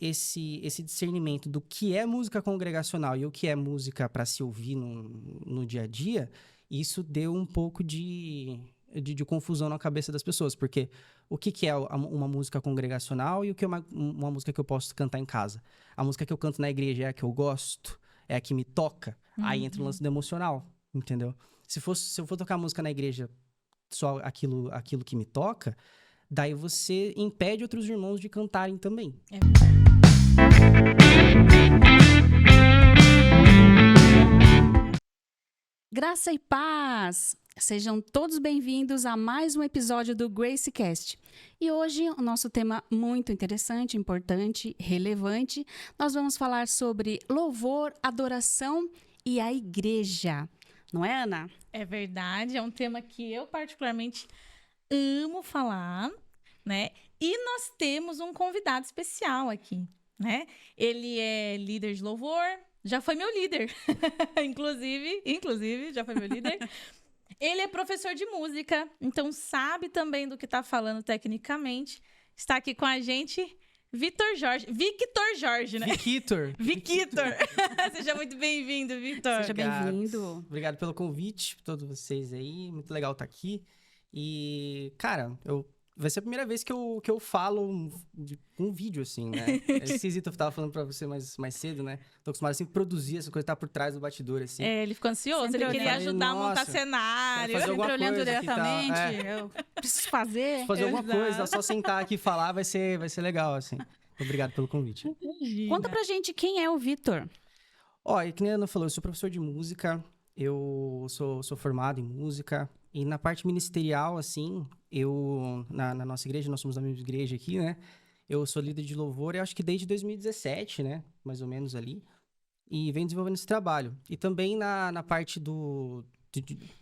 esse discernimento do que é música congregacional e o que é música para se ouvir no dia a dia, isso deu um pouco de confusão na cabeça das pessoas, porque o que é uma música congregacional e o que é uma música que eu posso cantar em casa? A música que eu canto na igreja é a que eu gosto, é a que me toca, aí entra o lance do emocional, entendeu? Se eu for tocar música na igreja, só aquilo que me toca, daí você impede outros irmãos de cantarem também. Graça e paz! Sejam todos bem-vindos a mais um episódio do GraceCast. E hoje, o nosso tema muito interessante, importante, relevante, nós vamos falar sobre louvor, adoração e a igreja. Não é, Ana? É verdade, é um tema que eu particularmente amo falar, né? E nós temos um convidado especial aqui, né? Ele é líder de louvor, já foi meu líder, inclusive, já foi meu líder. Ele é professor de música, então sabe também do que está falando tecnicamente. Está aqui com a gente, Victor Jorge, né? Victor. Seja muito bem-vindo, Victor. Seja bem-vindo. Obrigado pelo convite, todos vocês aí. Muito legal estar aqui. E, cara, vai ser a primeira vez que eu falo um vídeo, assim, né? É esquisito, eu tava falando pra você mais cedo, né? Tô acostumado, assim, a produzir essa coisa, tá por trás do bastidor, assim. É, ele ficou ansioso, Sempre ele queria ajudar a montar cenário. fazer alguma Sempre olhando coisa aqui, diretamente, eu preciso fazer. Preciso fazer alguma Exato. coisa, só sentar aqui e falar vai ser legal, assim. Obrigado pelo convite. Conta pra gente quem é o Victor. Ó, e que nem a Ana falou, eu sou professor de música, eu sou formado em música, e na parte ministerial, assim, na nossa igreja, nós somos da mesma igreja aqui, né? Eu sou líder de louvor, eu acho que desde 2017, né? Mais ou menos ali. E venho desenvolvendo esse trabalho. E também na parte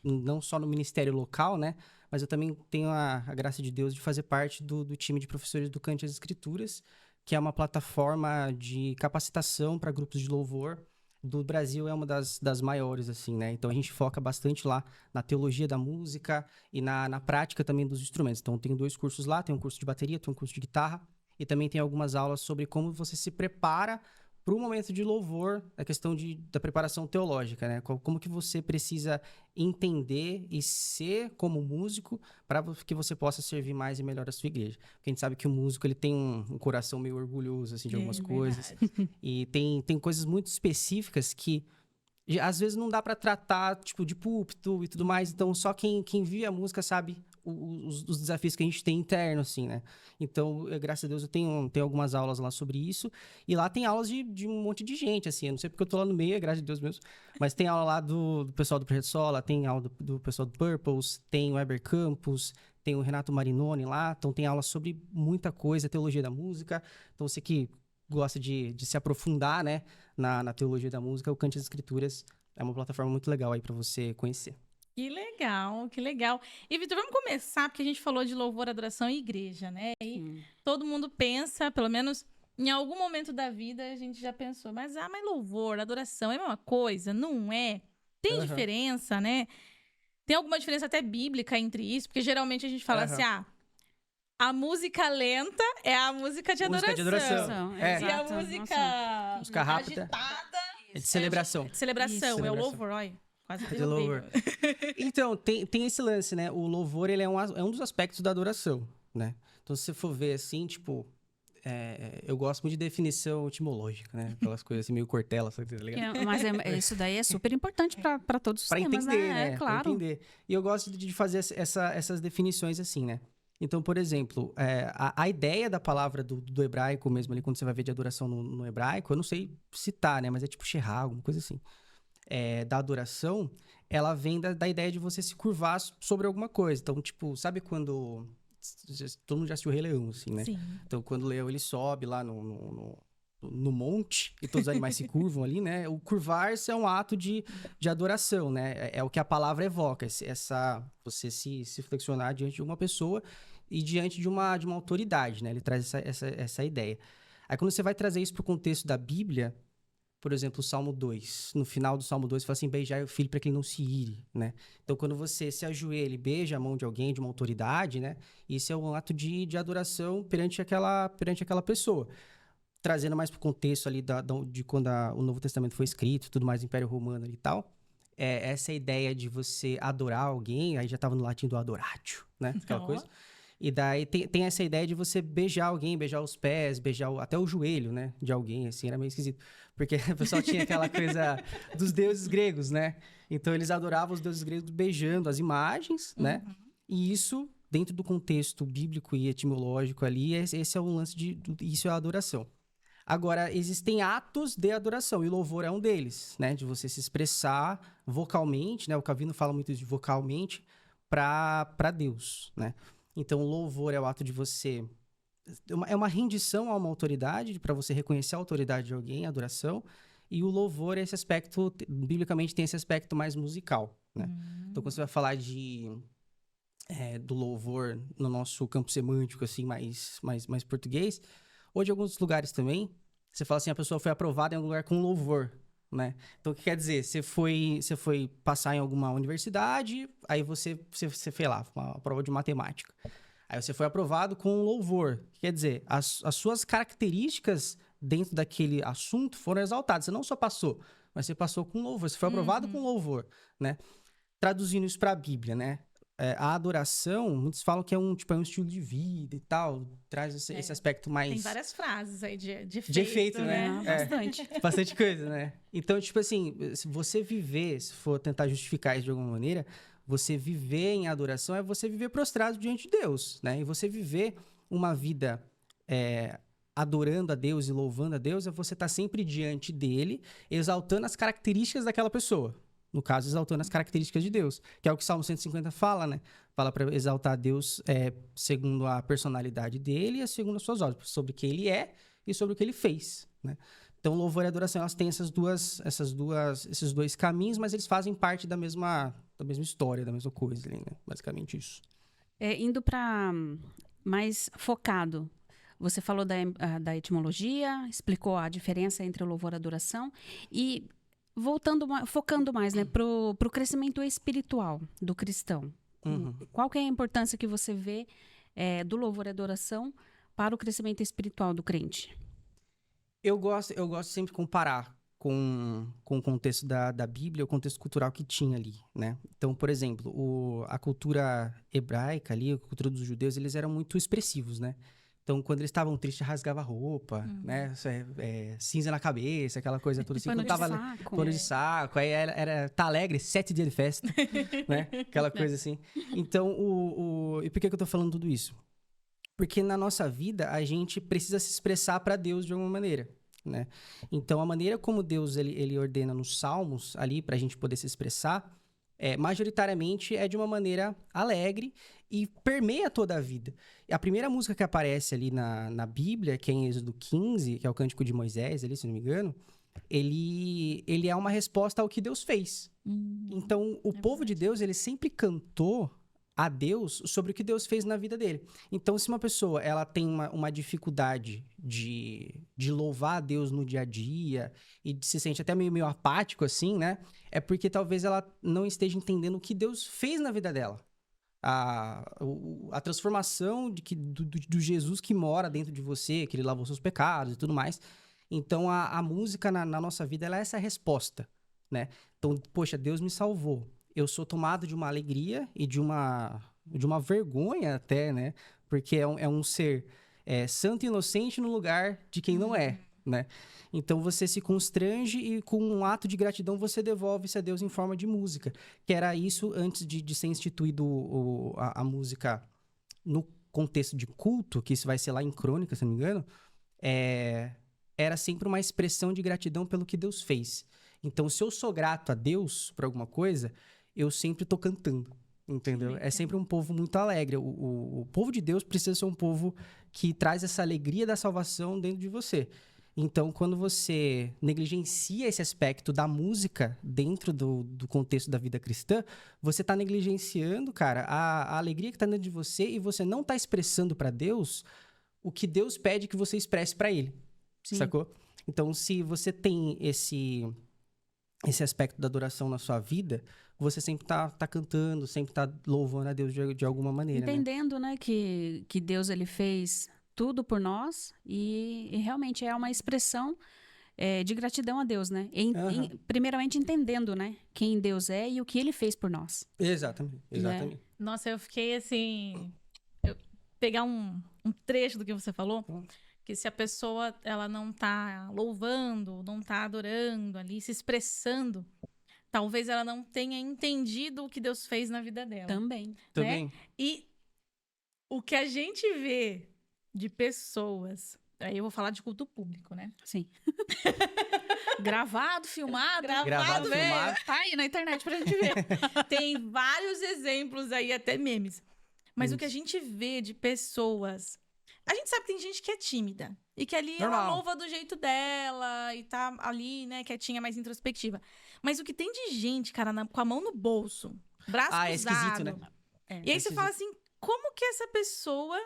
não só no ministério local, né? Mas eu também tenho a graça de Deus de fazer parte do time de professores do Cante as Escrituras, que é uma plataforma de capacitação para grupos de louvor do Brasil, é uma das maiores, assim, né? Então, a gente foca bastante lá na teologia da música e na prática também dos instrumentos. Então, tem 2 cursos lá, tem um curso de bateria, tem um curso de guitarra, e também tem algumas aulas sobre como você se prepara para o momento de louvor, a questão da preparação teológica, né? Como que você precisa entender e ser como músico para que você possa servir mais e melhor a sua igreja. Porque a gente sabe que o músico ele tem um coração meio orgulhoso assim, de algumas coisas. E tem coisas muito específicas que às vezes não dá para tratar, tipo, de púlpito e tudo mais. Então, só quem vive a música sabe os desafios que a gente tem interno, assim, né? Então, graças a Deus, eu tenho algumas aulas lá sobre isso. E lá tem aulas de um monte de gente, assim. Eu não sei porque eu tô lá no meio, graças a Deus mesmo. Mas tem aula lá do pessoal do Projeto Sola, tem aula do pessoal do Purples, tem o Weber Campos, tem o Renato Marinoni lá. Então, tem aula sobre muita coisa, teologia da música. Então, você que gosta de se aprofundar, né, na teologia da música, o Cante as Escrituras é uma plataforma muito legal aí para você conhecer. Que legal, que legal. E, Vitor, vamos começar, porque a gente falou de louvor, adoração e igreja, né? E todo mundo pensa, pelo menos em algum momento da vida, a gente já pensou, mas louvor, adoração é a mesma coisa? Não é? Tem diferença, né? Tem alguma diferença até bíblica entre isso? Porque geralmente a gente fala assim, a música lenta é a música de adoração. Música de adoração. E a música rápida agitada é de celebração. De celebração, Isso, é o louvor, olha. Quase de louvor. Então, tem esse lance, né? O louvor, ele é um dos aspectos da adoração, né? Então, se você for ver assim, tipo... eu gosto muito de definição etimológica, né? Aquelas coisas assim, meio cortela, sabe? Tá ligado? Mas isso daí é super importante para todos os pra temas, entender, né? É claro. Pra entender. E eu gosto de fazer essas definições assim, né? Então, por exemplo, a ideia da palavra do hebraico mesmo, ali, quando você vai ver de adoração no hebraico, eu não sei citar, né? Mas é tipo shehá, alguma coisa assim. Da adoração, ela vem da ideia de você se curvar sobre alguma coisa. Então, tipo, sabe quando... Todo mundo já assistiu o Rei Leão, assim, né? Sim. Então, quando o leão, ele sobe lá no monte e todos os animais se curvam ali, né? O curvar-se é um ato de adoração, né? É o que a palavra evoca. Você se flexionar diante de uma pessoa e diante de uma autoridade, né? Ele traz essa ideia. Aí, quando você vai trazer isso para o contexto da Bíblia... Por exemplo, o Salmo 2. No final do Salmo 2, fala assim, beijai o filho para que ele não se ire, né? Então, quando você se ajoelha e beija a mão de alguém, de uma autoridade, né? Isso é um ato de adoração perante aquela pessoa. trazendo mais pro contexto ali de quando o Novo Testamento foi escrito, tudo mais, Império Romano ali e tal, essa ideia de você adorar alguém, aí já tava no latim do adoratio, né? Aquela coisa. E daí tem essa ideia de você beijar alguém, beijar os pés, beijar até o joelho, né? De alguém, assim, era meio esquisito. Porque o pessoal tinha aquela coisa dos deuses gregos, né? Então eles adoravam os deuses gregos beijando as imagens, né? E isso, dentro do contexto bíblico e etimológico ali, esse é o lance isso é a adoração. Agora, existem atos de adoração, e o louvor é um deles, né? De você se expressar vocalmente, né? O Calvino fala muito de vocalmente para Deus, né? Então, o louvor é o ato de você... É uma rendição a uma autoridade, para você reconhecer a autoridade de alguém, a adoração. E o louvor é esse aspecto, biblicamente, tem esse aspecto mais musical, né? Então, quando você vai falar do louvor no nosso campo semântico, assim, mais português, ou de alguns lugares também, você fala assim, a pessoa foi aprovada em algum lugar com louvor, né? Então, o que quer dizer? Você foi passar em alguma universidade, aí você fez lá, uma prova de matemática. Aí você foi aprovado com louvor. Quer dizer, as suas características dentro daquele assunto foram exaltadas. Você não só passou, mas você passou com louvor. Você foi aprovado com louvor, né? Traduzindo isso para a Bíblia, né? A adoração, muitos falam que é um estilo de vida e tal. Traz esse aspecto mais... Tem várias frases aí de efeito, de efeito, né? Bastante. Bastante coisa, né? Então, tipo assim, se você viver, se for tentar justificar isso de alguma maneira, você viver em adoração é você viver prostrado diante de Deus, né? E você viver uma vida adorando a Deus e louvando a Deus é você estar sempre diante dele, exaltando as características daquela pessoa. No caso, exaltando as características de Deus, que é o que o Salmo 150 fala, né? Fala para exaltar Deus segundo a personalidade dele e segundo as suas obras, sobre o que ele é e sobre o que ele fez, né? Então, louvor e adoração, elas têm esses dois caminhos, mas eles fazem parte da mesma história, da mesma coisa, ali, né? Basicamente isso. Indo para mais focado, você falou da etimologia, explicou a diferença entre o louvor e a adoração, e focando mais, né, pro crescimento espiritual do cristão. Qual que é a importância que você vê do louvor e adoração para o crescimento espiritual do crente? Eu gosto sempre de comparar com o contexto da Bíblia, o contexto cultural que tinha ali, né? Então, por exemplo, a cultura hebraica ali, a cultura dos judeus, eles eram muito expressivos, né? Então, quando eles estavam tristes, rasgava a roupa, né? Cinza na cabeça, aquela coisa toda assim. Pano de saco. Pano de saco. Aí tá alegre, 7 dias de festa, né? Aquela coisa assim. Então, e por que eu tô falando tudo isso? Porque na nossa vida, a gente precisa se expressar para Deus de alguma maneira, né? Então, a maneira como Deus ele ordena nos Salmos, ali, para a gente poder se expressar, majoritariamente é de uma maneira alegre e permeia toda a vida. A primeira música que aparece ali na Bíblia, que é em Êxodo 15, que é o Cântico de Moisés, ali, se não me engano, ele é uma resposta ao que Deus fez. Então, o povo de Deus, ele sempre cantou a Deus sobre o que Deus fez na vida dele. Então, se uma pessoa ela tem uma dificuldade de louvar a Deus no dia a dia e se sente até meio apático assim, né? É porque talvez ela não esteja entendendo o que Deus fez na vida dela. A transformação do Jesus que mora dentro de você, que ele lavou seus pecados e tudo mais. Então, a música na nossa vida, ela é essa resposta, né? Então, poxa, Deus me salvou. Eu sou tomado de uma alegria e de uma vergonha até, né? Porque é um ser santo e inocente no lugar de quem não é, né? Então, você se constrange e com um ato de gratidão você devolve-se a Deus em forma de música. Que era isso antes de ser instituído a música no contexto de culto, que isso vai ser lá em Crônica, se não me engano, era sempre uma expressão de gratidão pelo que Deus fez. Então, se eu sou grato a Deus por alguma coisa, eu sempre tô cantando, entendeu? É sempre um povo muito alegre. O povo de Deus precisa ser um povo que traz essa alegria da salvação dentro de você. Então, quando você negligencia esse aspecto da música dentro do contexto da vida cristã, você tá negligenciando, cara, a alegria que tá dentro de você e você não tá expressando para Deus o que Deus pede que você expresse para Ele. Sim. Sacou? Então, se você tem esse aspecto da adoração na sua vida, você sempre tá cantando, sempre tá louvando a Deus de alguma maneira. Entendendo, né, que Deus ele fez tudo por nós e realmente é uma expressão de gratidão a Deus, né? Primeiramente entendendo, né? Quem Deus é e o que Ele fez por nós. Exatamente. Nossa, eu fiquei assim... Pegar um trecho do que você falou, que se a pessoa ela não tá louvando, não tá adorando ali, se expressando, talvez ela não tenha entendido o que Deus fez na vida dela. Também. Né? E o que a gente vê de pessoas... Aí eu vou falar de culto público, né? Sim. Gravado, filmado. Gravado, filmado. Tá aí na internet pra gente ver. Tem vários exemplos aí, até memes. Mas o que a gente vê de pessoas... A gente sabe que tem gente que é tímida. E que ali ela louva do jeito dela. E tá ali, né, quietinha, mais introspectiva. Mas o que tem de gente, cara, com a mão no bolso, braço cruzado... é esquisito, né? E aí você fala assim, como que essa pessoa...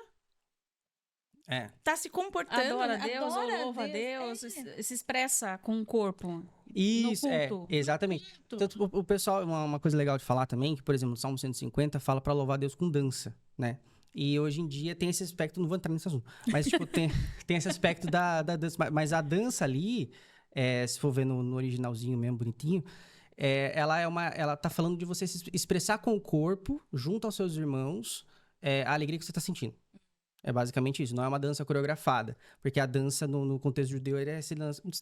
tá se comportando... Adora a Deus, ou louva a Deus, se expressa com o corpo. Isso, exatamente. Tanto, o pessoal, uma coisa legal de falar também, que, por exemplo, no Salmo 150 fala pra louvar a Deus com dança, né? E hoje em dia tem esse aspecto, não vou entrar nesse assunto, mas tipo, tem esse aspecto da dança. Mas a dança ali, se for ver no originalzinho mesmo, bonitinho, ela tá falando de você se expressar com o corpo, junto aos seus irmãos, a alegria que você tá sentindo. É basicamente isso, não é uma dança coreografada. Porque a dança, no contexto judeu,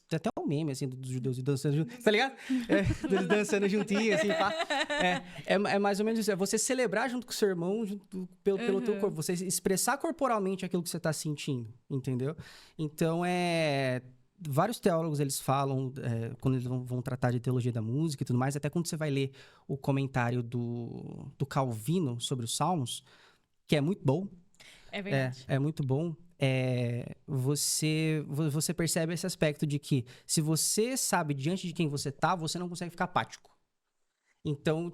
tem até um meme, assim, dos judeus dançando junto, tá ligado? Eles dançando juntinho, assim, pá. É mais ou menos isso. É você celebrar junto com o seu irmão, pelo teu corpo. Você expressar corporalmente aquilo que você tá sentindo, entendeu? Então, vários teólogos, eles falam, quando eles vão tratar de teologia da música e tudo mais, até quando você vai ler o comentário do Calvino sobre os Salmos, que é muito bom. É verdade. É muito bom. Você percebe esse aspecto de que se você sabe diante de quem você tá, você não consegue ficar apático. Então,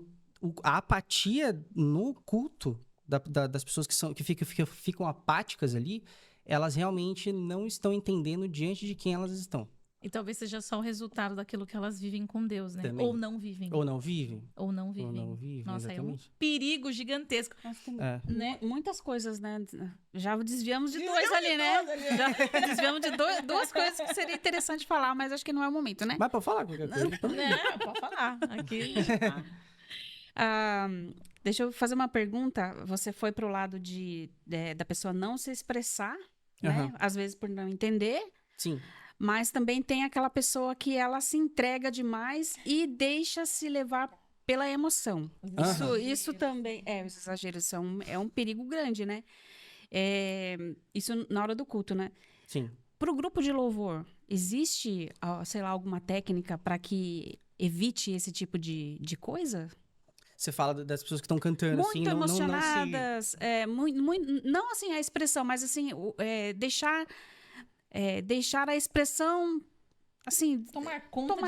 a apatia no culto das pessoas que ficam apáticas ali, elas realmente não estão entendendo diante de quem elas estão. E talvez seja só o resultado daquilo que elas vivem com Deus, né? Também. Ou não vivem. Nossa, exatamente. É um perigo gigantesco. Né? Muitas coisas, né? Já desviamos de dois ali, né? Já desviamos de duas coisas que seria interessante falar, mas acho que não é o momento, né? Mas pode falar qualquer coisa. Pode falar. Aqui. Deixa eu fazer uma pergunta. Você foi pro lado da pessoa não se expressar, né? Às vezes por não entender. Sim. Mas também tem aquela pessoa que ela se entrega demais e deixa se levar pela emoção. Isso também... os exageros é um perigo grande, né? Isso na hora do culto, né? Sim. Pro grupo de louvor, existe, sei lá, alguma técnica para que evite esse tipo de coisa? Você fala das pessoas que estão cantando, muito assim... emocionadas. Não assim a expressão, mas assim, deixar a expressão, assim... Tomar conta de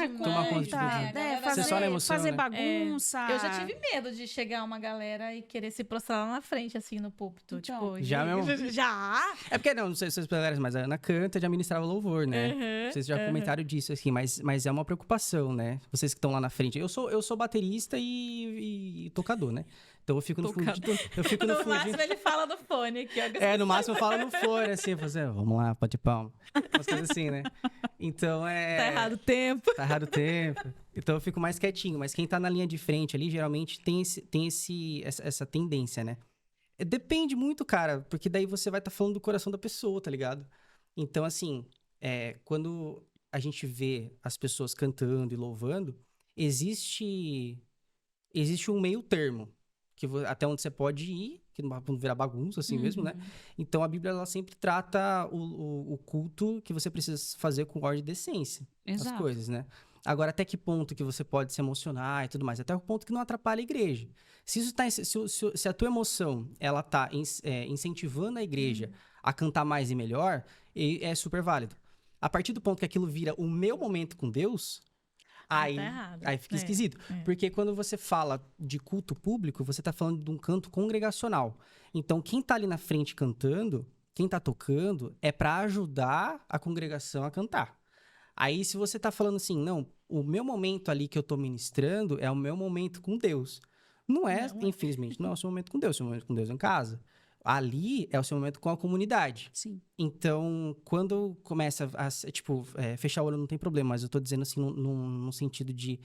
fazer bagunça. Eu já tive medo de chegar uma galera e querer se prostrar lá na frente, assim, no púlpito. Então, tipo, já mesmo? Já? É porque, não sei se vocês puderam, mas a Ana canta e já ministrava louvor, né? Vocês já comentaram disso, assim, mas é uma preocupação, né? Vocês que estão lá na frente. Eu sou baterista e tocador, né? Então eu fico no fundinho. No máximo ele fala no fone aqui, ó. No máximo eu falo no fone, assim, vamos lá, pode palma. Umas coisas assim, né? Então Tá errado o tempo. Tá errado o tempo. Então eu fico mais quietinho. Mas quem tá na linha de frente ali, geralmente tem essa tendência, né? Depende muito, cara, porque daí você vai estar falando do coração da pessoa, tá ligado? Então, assim, quando a gente vê as pessoas cantando e louvando, existe um meio termo. Até onde você pode ir, que não virar bagunça assim mesmo, né? Então a Bíblia ela sempre trata o culto que você precisa fazer com ordem e decência. Exato. As coisas, né? Agora, até que ponto que você pode se emocionar e tudo mais? Até o ponto que não atrapalha a igreja. Se a tua emoção ela tá incentivando a igreja a cantar mais e melhor, é super válido. A partir do ponto que aquilo vira o meu momento com Deus... Aí fica esquisito. Porque quando você fala de culto público, você tá falando de um canto congregacional. Então, quem tá ali na frente cantando, quem tá tocando, é para ajudar a congregação a cantar. Aí, se você tá falando assim, não, o meu momento ali que eu tô ministrando é o meu momento com Deus. Infelizmente, não é o seu momento com Deus. O seu momento com Deus é em casa. Ali é o seu momento com a comunidade. Sim. Então, quando começa a, fechar o olho não tem problema, mas eu tô dizendo assim, num sentido de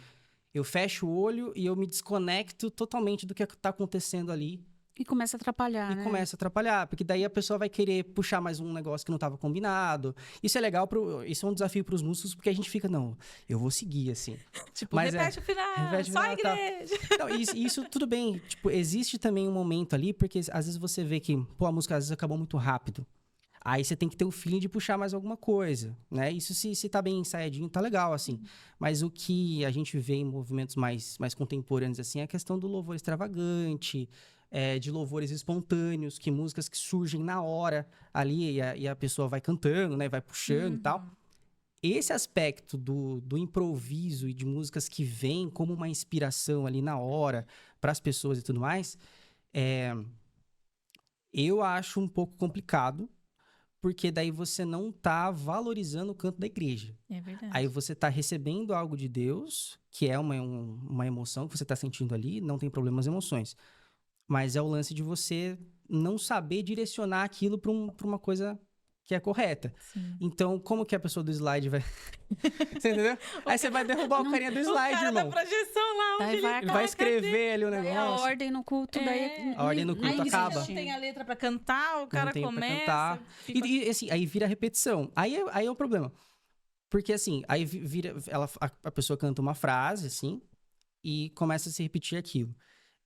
eu fecho o olho e eu me desconecto totalmente do que tá acontecendo ali. E começa a atrapalhar, né? Começa a atrapalhar, porque daí a pessoa vai querer puxar mais um negócio que não estava combinado. Isso é legal, isso é um desafio para os músicos, porque a gente fica, não, eu vou seguir, assim. Tipo, Mas repete o final, repete o só final, a igreja. Não, isso tudo bem, tipo, existe também um momento ali, porque às vezes você vê que, pô, a música às vezes acabou muito rápido. Aí você tem que ter o feeling de puxar mais alguma coisa, né? Isso se tá bem ensaiadinho, tá legal, assim. Mas o que a gente vê em movimentos mais contemporâneos, assim, é a questão do louvor extravagante, de louvores espontâneos, que músicas que surgem na hora ali e a pessoa vai cantando, né? Vai puxando e tal. Esse aspecto do improviso e de músicas que vêm como uma inspiração ali na hora para as pessoas e tudo mais, eu acho um pouco complicado, porque daí você não tá valorizando o canto da igreja. É verdade. Aí você tá recebendo algo de Deus, que é uma emoção que você tá sentindo ali, não tem problema as emoções. Mas é o lance de você não saber direcionar aquilo para uma coisa que é correta. Sim. Então, como que a pessoa do slide vai... Você entendeu? Aí você vai derrubar o carinha do slide, o cara irmão. da projeção lá, onde Daí vai Ele vai escrever ali o Daí negócio. a ordem no culto, daí... A ordem no culto Aí acaba. não tem a letra pra cantar, o cara não tem começa... pra cantar. Fica... E assim, aí vira repetição. Aí é o problema. Porque assim, aí vira... a pessoa canta uma frase, assim, e começa a se repetir aquilo.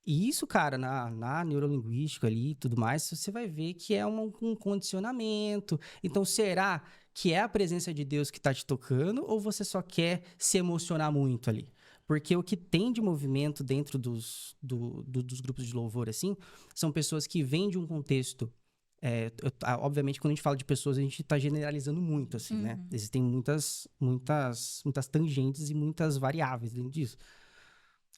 E isso, cara, na neurolinguística ali e tudo mais, você vai ver que é um condicionamento. Então, será que é a presença de Deus que tá te tocando ou você só quer se emocionar muito ali? Porque o que tem de movimento dentro dos grupos de louvor, assim, são pessoas que vêm de um contexto... obviamente, quando a gente fala de pessoas, a gente tá generalizando muito, assim, né? Existem muitas tangentes e muitas variáveis dentro disso.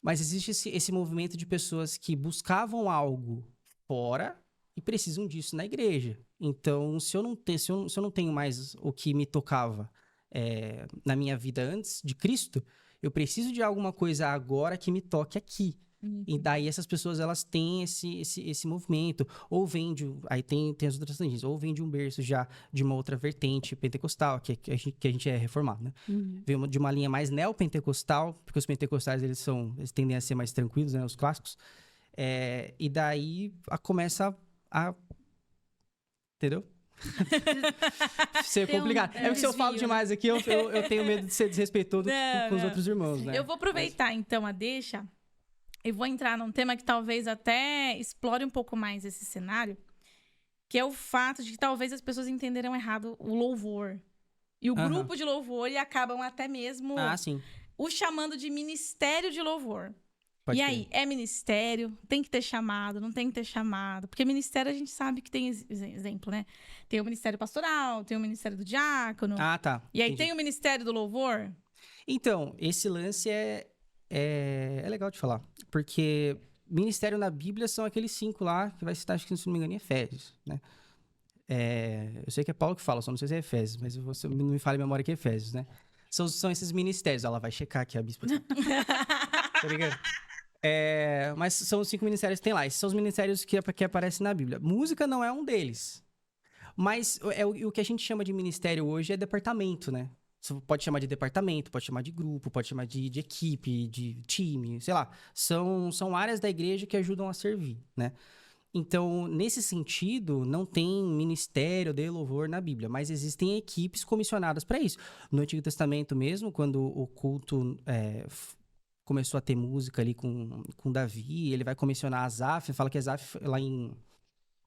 Mas existe esse movimento de pessoas que buscavam algo fora e precisam disso na igreja. Então, se eu não tenho mais o que me tocava na minha vida antes de Cristo, eu preciso de alguma coisa agora que me toque aqui. E daí essas pessoas, elas têm esse movimento. Ou vem de... Aí tem as outras tangentes. Ou vem de um berço já de uma outra vertente pentecostal, que a gente é reformado, né? Vem de uma linha mais neopentecostal, porque os pentecostais, eles tendem a ser mais tranquilos, né? Os clássicos. E daí começa a... Entendeu? Ser complicado. Porque se eu falo demais aqui, eu tenho medo de ser desrespeitoso com os outros irmãos, né? Eu vou aproveitar, então, a deixa... Eu vou entrar num tema que talvez até explore um pouco mais esse cenário, que é o fato de que talvez as pessoas entenderam errado o louvor. E o grupo de louvor, e acabam até mesmo o chamando de ministério de louvor. Pode e crer. aí, é ministério, tem que ter chamado, não tem que ter chamado. Porque ministério a gente sabe que tem exemplo, né? Tem o ministério pastoral, tem o ministério do diácono. Tá. E aí Entendi. tem o ministério do louvor. Então, esse lance é legal de falar, porque ministério na Bíblia são aqueles 5 lá, que vai citar, acho que se não me engano, em Efésios, né? Eu sei que é Paulo que fala, só não sei se é Efésios, mas você não me fala a memória que é Efésios, né? São esses ministérios, ela vai checar aqui, a bispa. Tá ligado? Mas são os 5 ministérios que tem lá, esses são os ministérios que aparecem na Bíblia. Música não é um deles, mas o que a gente chama de ministério hoje é departamento, né? Você pode chamar de departamento, pode chamar de grupo, pode chamar de equipe, de time, sei lá. São áreas da igreja que ajudam a servir, né? Então, nesse sentido, não tem ministério de louvor na Bíblia, mas existem equipes comissionadas para isso. No Antigo Testamento mesmo, quando o culto começou a ter música ali com Davi, ele vai comissionar Asaf, fala que Asaf, lá em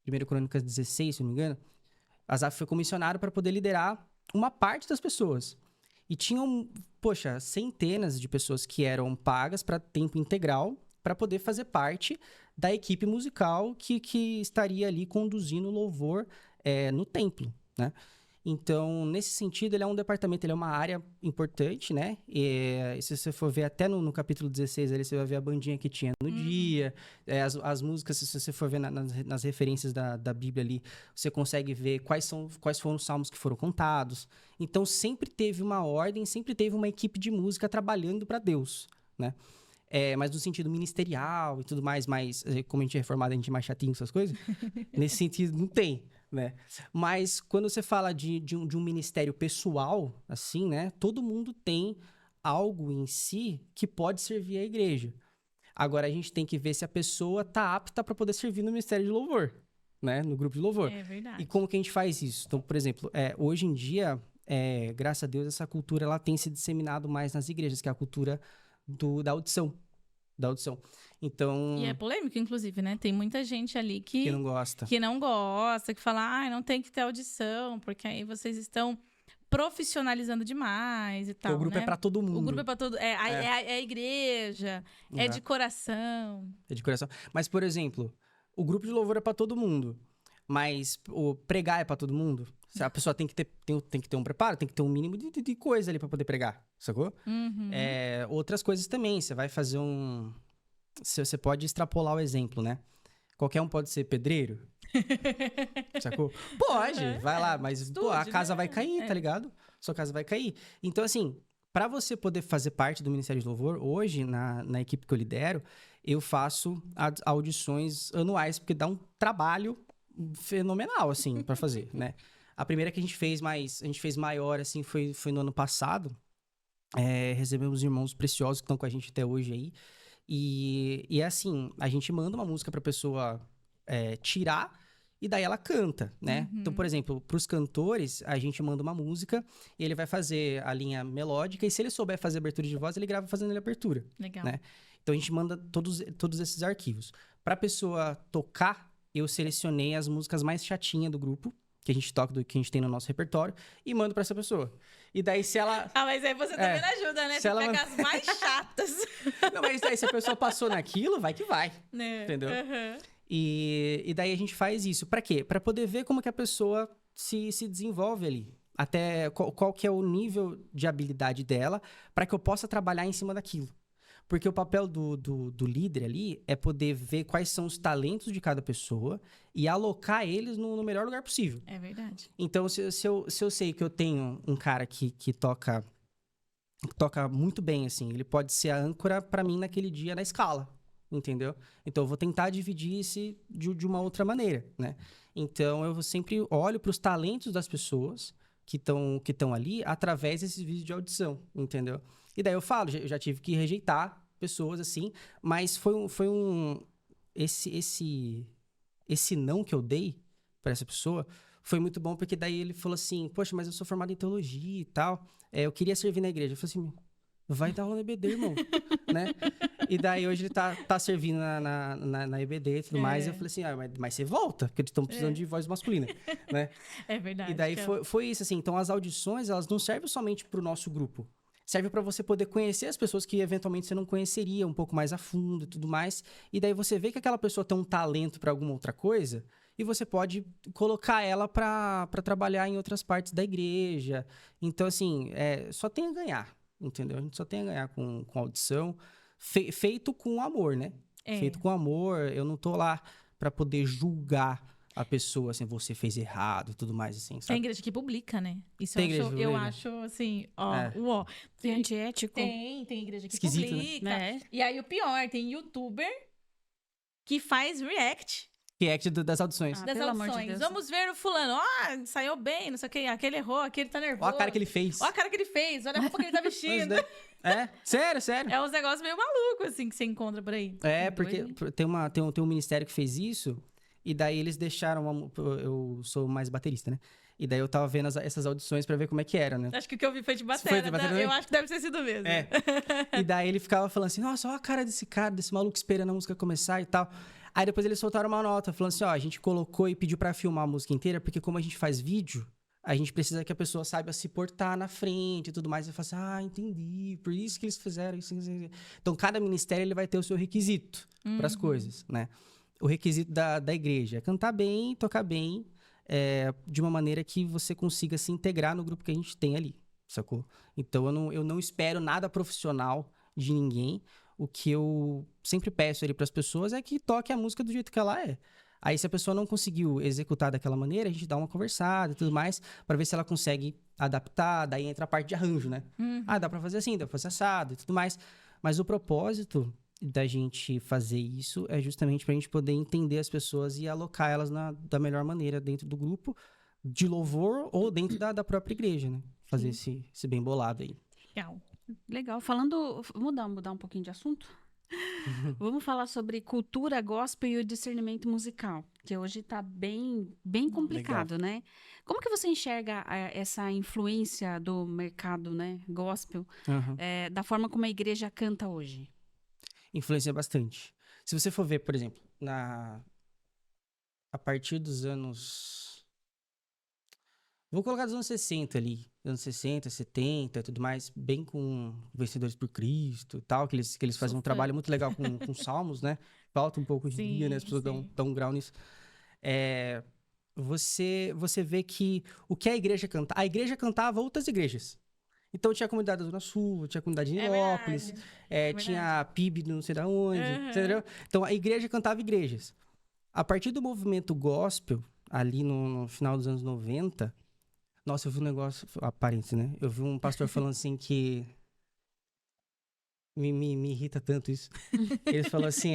1 Crônicas 16, se não me engano, Asaf foi comissionado para poder liderar uma parte das pessoas. E tinham, centenas de pessoas que eram pagas para tempo integral para poder fazer parte da equipe musical que estaria ali conduzindo o louvor no templo, né? Então, nesse sentido, ele é um departamento, ele é uma área importante, né? E se você for ver até no capítulo 16, ali você vai ver a bandinha que tinha no dia, as músicas, se você for ver nas referências da Bíblia ali, você consegue ver quais foram os salmos que foram contados. Então, sempre teve uma ordem, sempre teve uma equipe de música trabalhando para Deus, né? Mas no sentido ministerial e tudo mais, como a gente é reformado, a gente é mais chatinho com essas coisas. Nesse sentido, não tem, né? Mas quando você fala de um ministério pessoal, assim, né? Todo mundo tem algo em si que pode servir à igreja. Agora, a gente tem que ver se a pessoa tá apta para poder servir no ministério de louvor, né? No grupo de louvor. É verdade. E como que a gente faz isso? Então, por exemplo, hoje em dia, graças a Deus, essa cultura ela tem se disseminado mais nas igrejas, que é a cultura da audição. Então... E é polêmico, inclusive, né? Tem muita gente ali que não gosta. Que fala, não tem que ter audição, porque aí vocês estão profissionalizando demais e tal, o grupo né? é pra todo mundo. O grupo é pra todo... É a igreja, é de coração. É de coração. Mas, por exemplo, o grupo de louvor é pra todo mundo. Mas o pregar é pra todo mundo? A pessoa tem que ter um preparo, tem que ter um mínimo de coisa ali pra poder pregar, sacou? Uhum. Outras coisas também. Você vai fazer Você pode extrapolar o exemplo, né? Qualquer um pode ser pedreiro? Sacou? Pode, vai lá, mas a casa vai cair, tá ligado? Sua casa vai cair. Então, assim, pra você poder fazer parte do Ministério de Louvor, hoje, na equipe que eu lidero, eu faço audições anuais, porque dá um trabalho fenomenal, assim, pra fazer, né? A primeira que a gente fez maior, assim, foi no ano passado. Recebemos irmãos preciosos que estão com a gente até hoje aí. E é assim, a gente manda uma música pra pessoa tirar e daí ela canta, né? Uhum. Então, por exemplo, pros cantores, a gente manda uma música e ele vai fazer a linha melódica e se ele souber fazer abertura de voz, ele grava fazendo a abertura. Legal. Né? Então, a gente manda todos esses arquivos. Pra pessoa tocar, eu selecionei as músicas mais chatinhas do grupo, que a gente toca, que a gente tem no nosso repertório, e mando pra essa pessoa. E daí, se ela... mas aí você também não ajuda, né? Você pega as mais chatas. Não, mas daí, se a pessoa passou naquilo, vai que vai. Né? Entendeu? Uhum. E daí a gente faz isso. Pra quê? Pra poder ver como que a pessoa se desenvolve ali. Até qual que é o nível de habilidade dela, pra que eu possa trabalhar em cima daquilo. Porque o papel do líder ali é poder ver quais são os talentos de cada pessoa e alocar eles no melhor lugar possível. É verdade. Então, se eu sei que eu tenho um cara que toca muito bem, assim, ele pode ser a âncora pra mim naquele dia na escala, entendeu? Então, eu vou tentar dividir isso de uma outra maneira, né? Então, eu sempre olho para os talentos das pessoas que estão ali através desses vídeos de audição, entendeu? E daí eu falo, eu já tive que rejeitar pessoas assim, mas esse não que eu dei para essa pessoa foi muito bom, porque daí ele falou assim, poxa, mas eu sou formado em teologia e tal, eu queria servir na igreja. Eu falei assim, vai dar aula na EBD, irmão, né? E daí hoje ele tá servindo na EBD e tudo mais, e eu falei assim, mas você volta, porque eles estão precisando de voz masculina, né? É verdade. E daí foi isso, assim, então as audições, elas não servem somente pro nosso grupo, serve para você poder conhecer as pessoas que eventualmente você não conheceria um pouco mais a fundo e tudo mais. E daí você vê que aquela pessoa tem um talento para alguma outra coisa e você pode colocar ela para trabalhar em outras partes da igreja. Então, assim, só tem a ganhar, entendeu? A gente só tem a ganhar com audição, feito com amor, né? Feito com amor. Eu não tô lá para poder julgar a pessoa, assim, você fez errado e tudo mais, assim, sabe? Tem igreja que publica, né? Isso eu acho, assim, uó. Tem antiético. Tem igreja que esquisito, publica. Né? E aí, o pior, tem youtuber que faz react React das audições. das pelo amor de audições. Deus. Vamos ver o fulano. Saiu bem, não sei o que. Aquele errou, aquele tá nervoso. Olha a cara que ele fez. Olha a cara que ele fez. Olha a roupa que ele tá vestindo. Sério. É uns negócios meio malucos, assim, que você encontra por aí. Porque tem um ministério que fez isso, e daí eles deixaram... Eu sou mais baterista, né? E daí eu tava vendo essas audições pra ver como é que era, né? Acho que o que eu vi foi de Foi bateria. de bateria também? Eu acho que deve ter sido mesmo. E daí ele ficava falando assim, nossa, olha a cara desse maluco esperando a música começar e tal. Aí depois eles soltaram uma nota falando assim, a gente colocou e pediu pra filmar a música inteira, porque como a gente faz vídeo, a gente precisa que a pessoa saiba se portar na frente e tudo mais. E eu falo assim, entendi, por isso que eles fizeram isso. Então, cada ministério ele vai ter o seu requisito pras coisas, né? O requisito da igreja é cantar bem, tocar bem, de uma maneira que você consiga se integrar no grupo que a gente tem ali, sacou? Então, eu não espero nada profissional de ninguém. O que eu sempre peço ali pras pessoas é que toque a música do jeito que ela é. Aí, se a pessoa não conseguiu executar daquela maneira, a gente dá uma conversada e tudo mais, pra ver se ela consegue adaptar. Daí entra a parte de arranjo, né? Dá pra fazer assim, dá pra fazer assado e tudo mais. Mas o propósito da gente fazer isso é justamente pra gente poder entender as pessoas e alocar elas da melhor maneira dentro do grupo de louvor ou dentro da própria igreja, né? Fazer esse bem bolado aí. Legal. Legal. Falando, mudar um pouquinho de assunto. Vamos falar sobre cultura gospel e o discernimento musical, que hoje está bem complicado, né? Como que você enxerga essa influência do mercado, né, gospel, da forma como a igreja canta hoje? Influencia bastante. Se você for ver, por exemplo, a partir dos anos... Vou colocar dos anos 60 ali. Anos 60, 70 e tudo mais. Bem com Vencedores por Cristo e tal. Que eles fazem um trabalho muito legal com salmos, né? Falta um pouco de dia, né? As pessoas dão um grau nisso. Você vê que o que a igreja cantava... A igreja cantava outras igrejas. Então tinha a comunidade da Zona Sul, tinha a comunidade de Nilópolis, tinha a PIB não sei da onde, entendeu? Então a igreja cantava igrejas. A partir do movimento gospel, ali no final dos anos 90... Nossa, eu vi um negócio... Parênteses, né? Eu vi um pastor falando assim que... Me irrita tanto isso. Ele falou assim...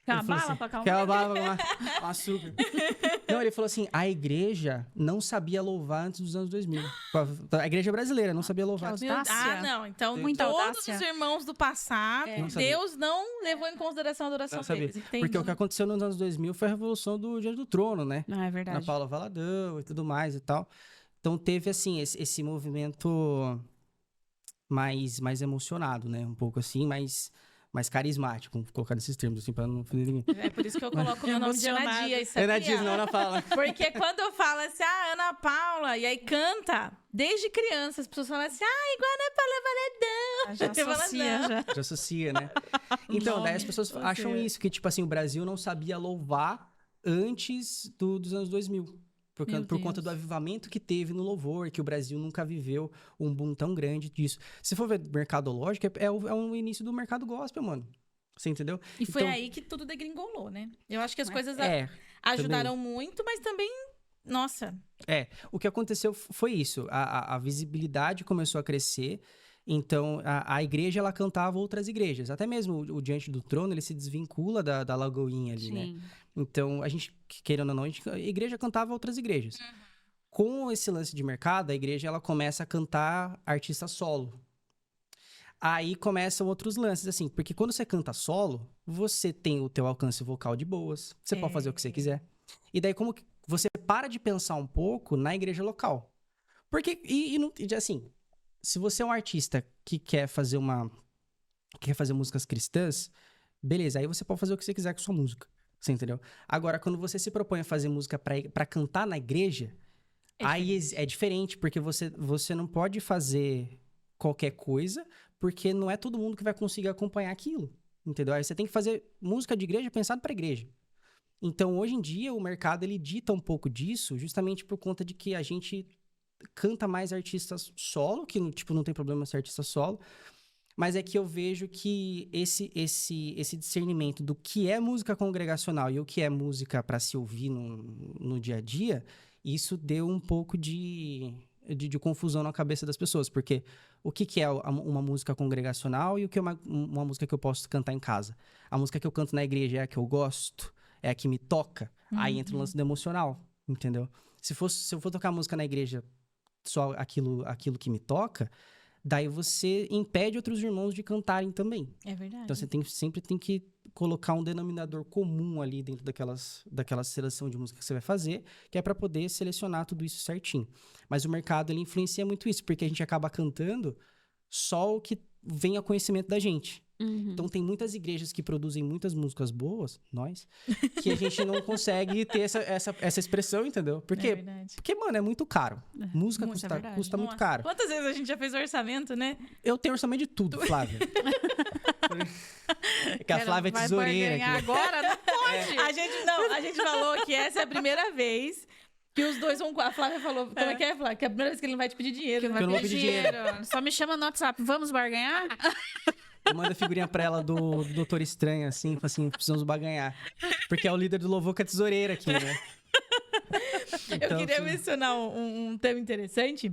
Quer uma bala pra acalmar? Quer uma bala, um açúcar. Não, ele falou assim... A igreja não sabia louvar antes dos anos 2000. A igreja brasileira não sabia louvar. Não. Então, Muita todos audácia. os irmãos do passado, Deus não levou em consideração a adoração deles. Entendi. Porque o que aconteceu nos anos 2000 foi a revolução do Diante do Trono, né? Ah, é verdade. Na Paula Valadão e tudo mais e tal. Então, teve, assim, esse movimento mais emocionado, né? Um pouco assim, mais carismático. Vamos colocar nesses termos, assim, pra não fazer ninguém. É por isso que eu coloco o meu nome de Ana Dias, sabia? Ana Dias, não, Ana Paula. Porque quando eu falo assim, Ana Paula, e aí canta, desde criança, as pessoas falam assim, igual a Ana Paula Valadão. Já associa, Já associa, né? Então, daí as pessoas acham isso, que, tipo assim, o Brasil não sabia louvar antes dos anos 2000. Por conta do avivamento que teve no louvor, que o Brasil nunca viveu um boom tão grande disso. Se for ver mercadológico, é o início do mercado gospel, mano. Você entendeu? E foi aí que tudo degringolou, né? Eu acho que as coisas ajudaram muito, mas também, nossa. O que aconteceu foi isso. A visibilidade começou a crescer. Então, a igreja, ela cantava outras igrejas. Até mesmo o Diante do Trono, ele se desvincula da Lagoinha ali, né? Então, a gente, querendo ou não, a igreja cantava outras igrejas. Com esse lance de mercado, a igreja, ela começa a cantar artista solo. Aí começam outros lances, assim. Porque quando você canta solo, você tem o teu alcance vocal de boas. Você pode fazer o que você quiser. E daí, como que você para de pensar um pouco na igreja local. Porque, assim... Se você é um artista que quer fazer músicas cristãs, beleza, aí você pode fazer o que você quiser com sua música, você entendeu? Agora, quando você se propõe a fazer música pra cantar na igreja, aí é diferente, porque você não pode fazer qualquer coisa, porque não é todo mundo que vai conseguir acompanhar aquilo, entendeu? Aí você tem que fazer música de igreja pensado pra igreja. Então, hoje em dia, o mercado, ele dita um pouco disso, justamente por conta de que a gente... canta mais artistas solo, que tipo, não tem problema ser artista solo, mas é que eu vejo que esse discernimento do que é música congregacional e o que é música para se ouvir no dia a dia, isso deu um pouco de confusão na cabeça das pessoas, porque o que é uma música congregacional e o que é uma música que eu posso cantar em casa? A música que eu canto na igreja é a que eu gosto, é a que me toca, aí entra o lance do emocional, entendeu? Se eu for tocar música na igreja só aquilo que me toca, daí você impede outros irmãos de cantarem também. É verdade. Então você sempre tem que colocar um denominador comum ali dentro daquela seleção de música que você vai fazer, que é para poder selecionar tudo isso certinho. Mas o mercado, ele influencia muito isso, porque a gente acaba cantando só o que vem a conhecimento da gente. Então tem muitas igrejas que produzem muitas músicas boas, que a gente não consegue ter essa expressão, entendeu? Porque, mano, é muito caro. Música custa muito caro. Quantas vezes a gente já fez orçamento, né? Eu tenho orçamento de tudo, Flávia. Que a Flávia é tesoureira. Vai agora? Não pode. A gente falou que essa é a primeira vez que os dois vão... A Flávia falou... Como é que é, Flávia? Que é a primeira vez que ele não vai te pedir dinheiro. Que né? eu não vou pedir dinheiro. Só me chama no WhatsApp. Vamos barganhar? Eu mando a figurinha pra ela do Doutor Estranho, assim, precisamos barganhar. Porque é o líder do louvor com a tesoureira aqui, né? Eu queria mencionar um tema interessante,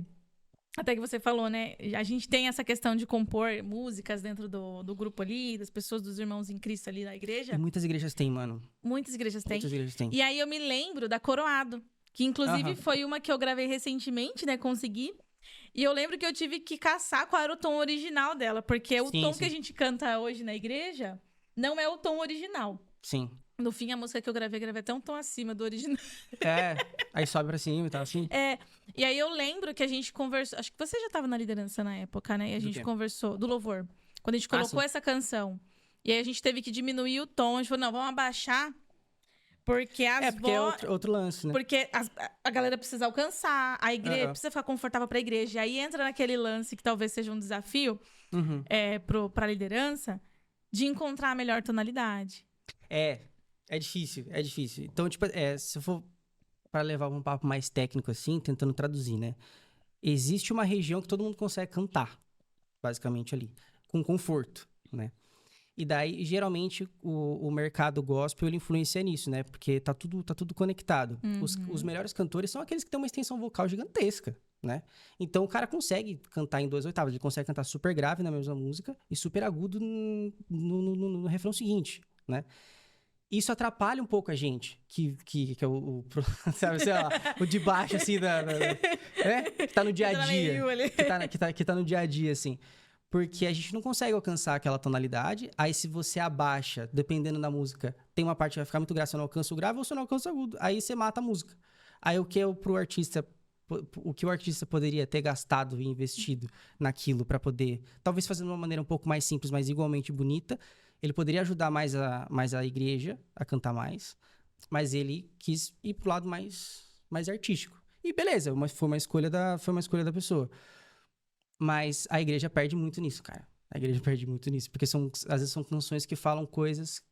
Até que você falou, né? A gente tem essa questão de compor músicas dentro do grupo ali, das pessoas, dos irmãos em Cristo ali da igreja. E muitas igrejas têm, mano. Muitas igrejas têm. Muitas igrejas têm. E aí eu me lembro da Coroado, que inclusive foi uma que eu gravei recentemente, né? Consegui. E eu lembro que eu tive que caçar qual era o tom original dela, porque o tom que a gente canta hoje na igreja não é o tom original. Sim. No fim, a música que eu gravei até um tom acima do original. Aí sobe pra cima e tal, assim. E aí eu lembro que a gente conversou... Acho que você já tava na liderança na época, né? E a gente conversou... Do louvor. Quando a gente colocou essa canção. E aí a gente teve que diminuir o tom. A gente falou, não, vamos abaixar. Porque porque é outro lance, né? Porque a galera precisa alcançar. A igreja precisa ficar confortável pra igreja. E aí entra naquele lance que talvez seja um desafio pra liderança de encontrar a melhor tonalidade. É difícil. Então, tipo, se eu for para levar um papo mais técnico assim, tentando traduzir, né? Existe uma região que todo mundo consegue cantar, basicamente ali, com conforto, né? E daí, geralmente, o mercado gospel, ele influencia nisso, né? Porque tá tudo conectado. Os melhores cantores são aqueles que têm uma extensão vocal gigantesca, né? Então, o cara consegue cantar em 2 oitavas. Ele consegue cantar super grave na mesma música e super agudo no refrão seguinte, né? Isso atrapalha um pouco a gente, que é sabe, sei lá, o de baixo, assim, que tá no dia a dia. Que tá no dia a dia, assim. Porque a gente não consegue alcançar aquela tonalidade. Aí, se você abaixa, dependendo da música, tem uma parte que vai ficar muito grave, você não alcança o grave ou você não alcança o agudo. Aí, você mata a música. Aí, o que o artista poderia ter gastado e investido naquilo para poder, talvez fazer de uma maneira um pouco mais simples, mas igualmente bonita, ele poderia ajudar mais a igreja a cantar mais, mas ele quis ir pro lado mais artístico. E beleza, foi uma escolha da pessoa. Mas a igreja perde muito nisso, cara. A igreja perde muito nisso, porque às vezes são canções que falam coisas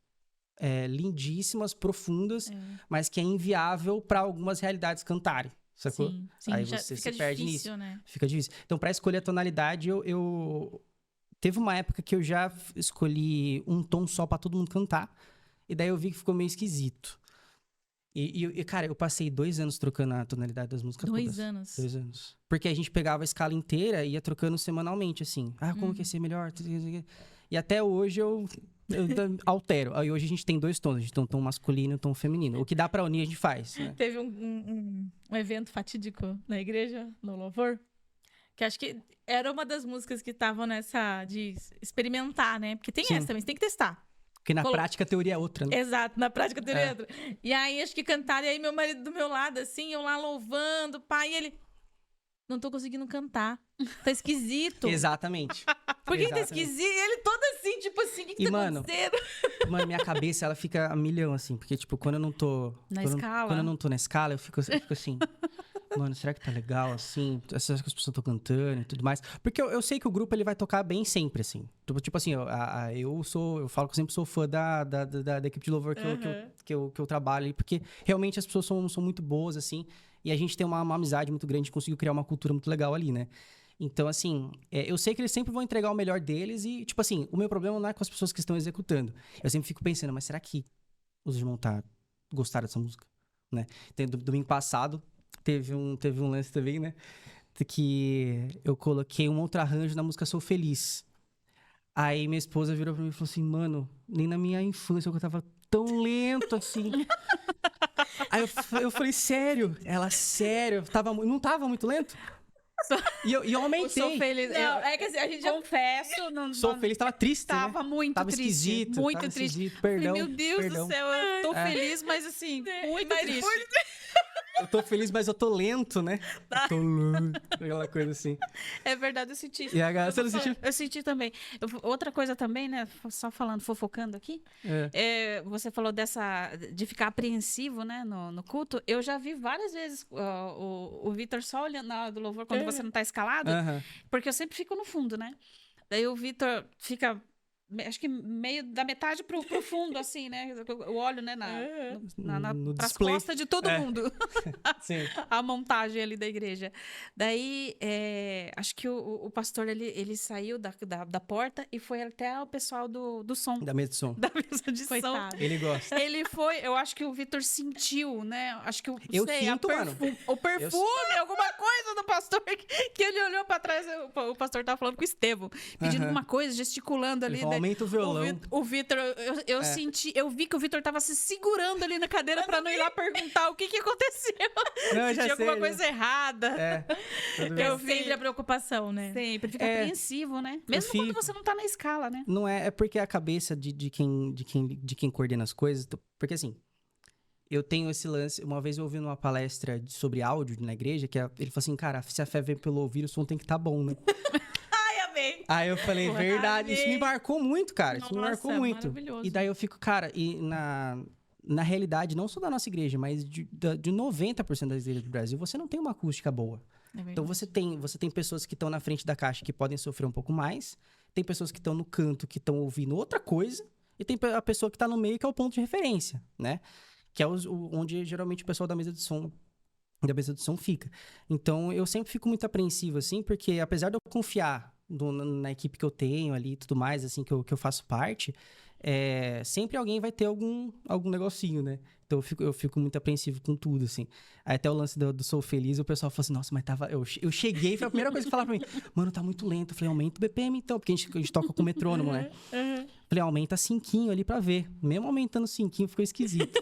lindíssimas, profundas, mas que é inviável para algumas realidades cantarem, sacou? Sim, aí você se perde nisso. Né? Fica difícil. Então, para escolher a tonalidade, teve uma época que eu já escolhi um tom só pra todo mundo cantar. E daí eu vi que ficou meio esquisito. E cara, eu passei 2 anos trocando a tonalidade das músicas todas. 2 anos? 2 anos. Porque a gente pegava a escala inteira e ia trocando semanalmente, assim. Como que ia ser melhor? E até hoje eu altero. Aí hoje a gente tem 2 tons. A gente tem um tom masculino e um tom feminino. O que dá pra unir, a gente faz. Né? Teve um evento fatídico na igreja, no louvor, que acho que era uma das músicas que estavam nessa de experimentar, né? Porque tem essa também, você tem que testar. Porque na prática a teoria é outra, né? Exato, na prática a teoria é outra. E aí, acho que cantaram, e aí meu marido do meu lado, assim, eu lá louvando, pai, e ele... Não tô conseguindo cantar. Tá esquisito. Exatamente. Por que tá esquisito? E ele todo assim, tipo assim, o que tá acontecendo? Mano, minha cabeça, ela fica a milhão, assim. Porque, tipo, quando eu não tô... Quando eu não tô na escala, eu fico assim... Mano, será que tá legal, assim? Será que as pessoas estão cantando e tudo mais? Porque eu sei que o grupo, ele vai tocar bem sempre, assim. Tipo assim, eu falo que eu sempre sou fã da equipe de louvor que eu trabalho ali. Porque realmente as pessoas são muito boas, assim. E a gente tem uma amizade muito grande, conseguiu criar uma cultura muito legal ali, né? Então, assim, eu sei que eles sempre vão entregar o melhor deles e, tipo assim, o meu problema não é com as pessoas que estão executando. Eu sempre fico pensando, mas será que os irmãos gostaram dessa música? Né? Então, domingo passado, teve um lance também, né? Que eu coloquei um outro arranjo na música Sou Feliz. Aí minha esposa virou pra mim e falou assim, mano, nem na minha infância eu cantava tão lento assim. Aí eu falei, sério? Ela, sério? Não tava muito lento? E eu aumentei. Sou feliz. Não, é que assim, a gente já... Confesso. Sou feliz, tava triste, Tava né? muito tava triste. Esquisito, muito tava triste. Esquisito, perdão. Meu Deus do céu, eu tô feliz, mas assim, muito triste. Eu tô feliz, mas eu tô lento, né? Eu tô lento. Aquela coisa assim. É verdade, eu senti. E você não sentiu? Eu senti também. Outra coisa também, né? Só fofocando aqui. Você falou de ficar apreensivo, né? No culto. Eu já vi várias vezes o Vitor só olhando na hora do louvor quando você não tá escalado. Porque eu sempre fico no fundo, né? Daí o Vitor fica acho que meio da metade pro fundo, assim, né? Eu olho, né, No pras display. costas de todo mundo. Sim. A montagem ali da igreja. Daí, acho que o pastor, ele saiu da porta e foi até o pessoal do som. Da mesa de som. Da mesa de som. Coitado. Ele gosta. Ele foi, eu acho que o Vitor sentiu, né? Acho que Eu sinto, mano. o perfume, alguma coisa do pastor que ele olhou pra trás. O pastor tava falando com o Estevão, pedindo alguma coisa, gesticulando ali. Ele falou, aumenta o violão. O Vitor, eu senti, eu vi que o Vitor tava se segurando ali na cadeira pra não ir lá perguntar o que aconteceu. Não, Se já tinha alguma sei, coisa errada. Tudo bem. Eu sempre a preocupação, né? Sempre, fica É. apreensivo, né? Mesmo quando fico. você não tá na escala, né? Não é porque a cabeça de quem coordena as coisas. Porque assim, eu tenho esse lance. Uma vez eu ouvi numa palestra sobre áudio na igreja, ele falou assim: cara, se a fé vem pelo ouvir, o som tem que estar bom, né? Ai, amei. Aí eu falei, verdade. Isso me marcou muito, cara. Isso me marcou Nossa, muito. maravilhoso. E daí eu fico, cara, e na realidade, não só da nossa igreja, mas de 90% das igrejas do Brasil, você não tem uma acústica boa. Então você tem pessoas que estão na frente da caixa que podem sofrer um pouco mais, tem pessoas que estão no canto que estão ouvindo outra coisa, e tem a pessoa que está no meio que é o ponto de referência, né? Que é onde geralmente o pessoal da mesa de som fica. Então eu sempre fico muito apreensivo, assim, porque apesar de eu confiar na equipe que eu tenho ali e tudo mais, assim, que eu faço parte, sempre alguém vai ter algum negocinho, né? Então eu fico muito apreensivo com tudo, assim. Aí até o lance do Sou Feliz, o pessoal falou assim, nossa, mas tava... Eu cheguei, foi a primeira coisa que falaram pra mim, mano, tá muito lento. Eu falei, aumenta o BPM então, porque a gente toca com metrônomo, né? Falei, aumenta 5 ali pra ver. Mesmo aumentando 5, ficou esquisito.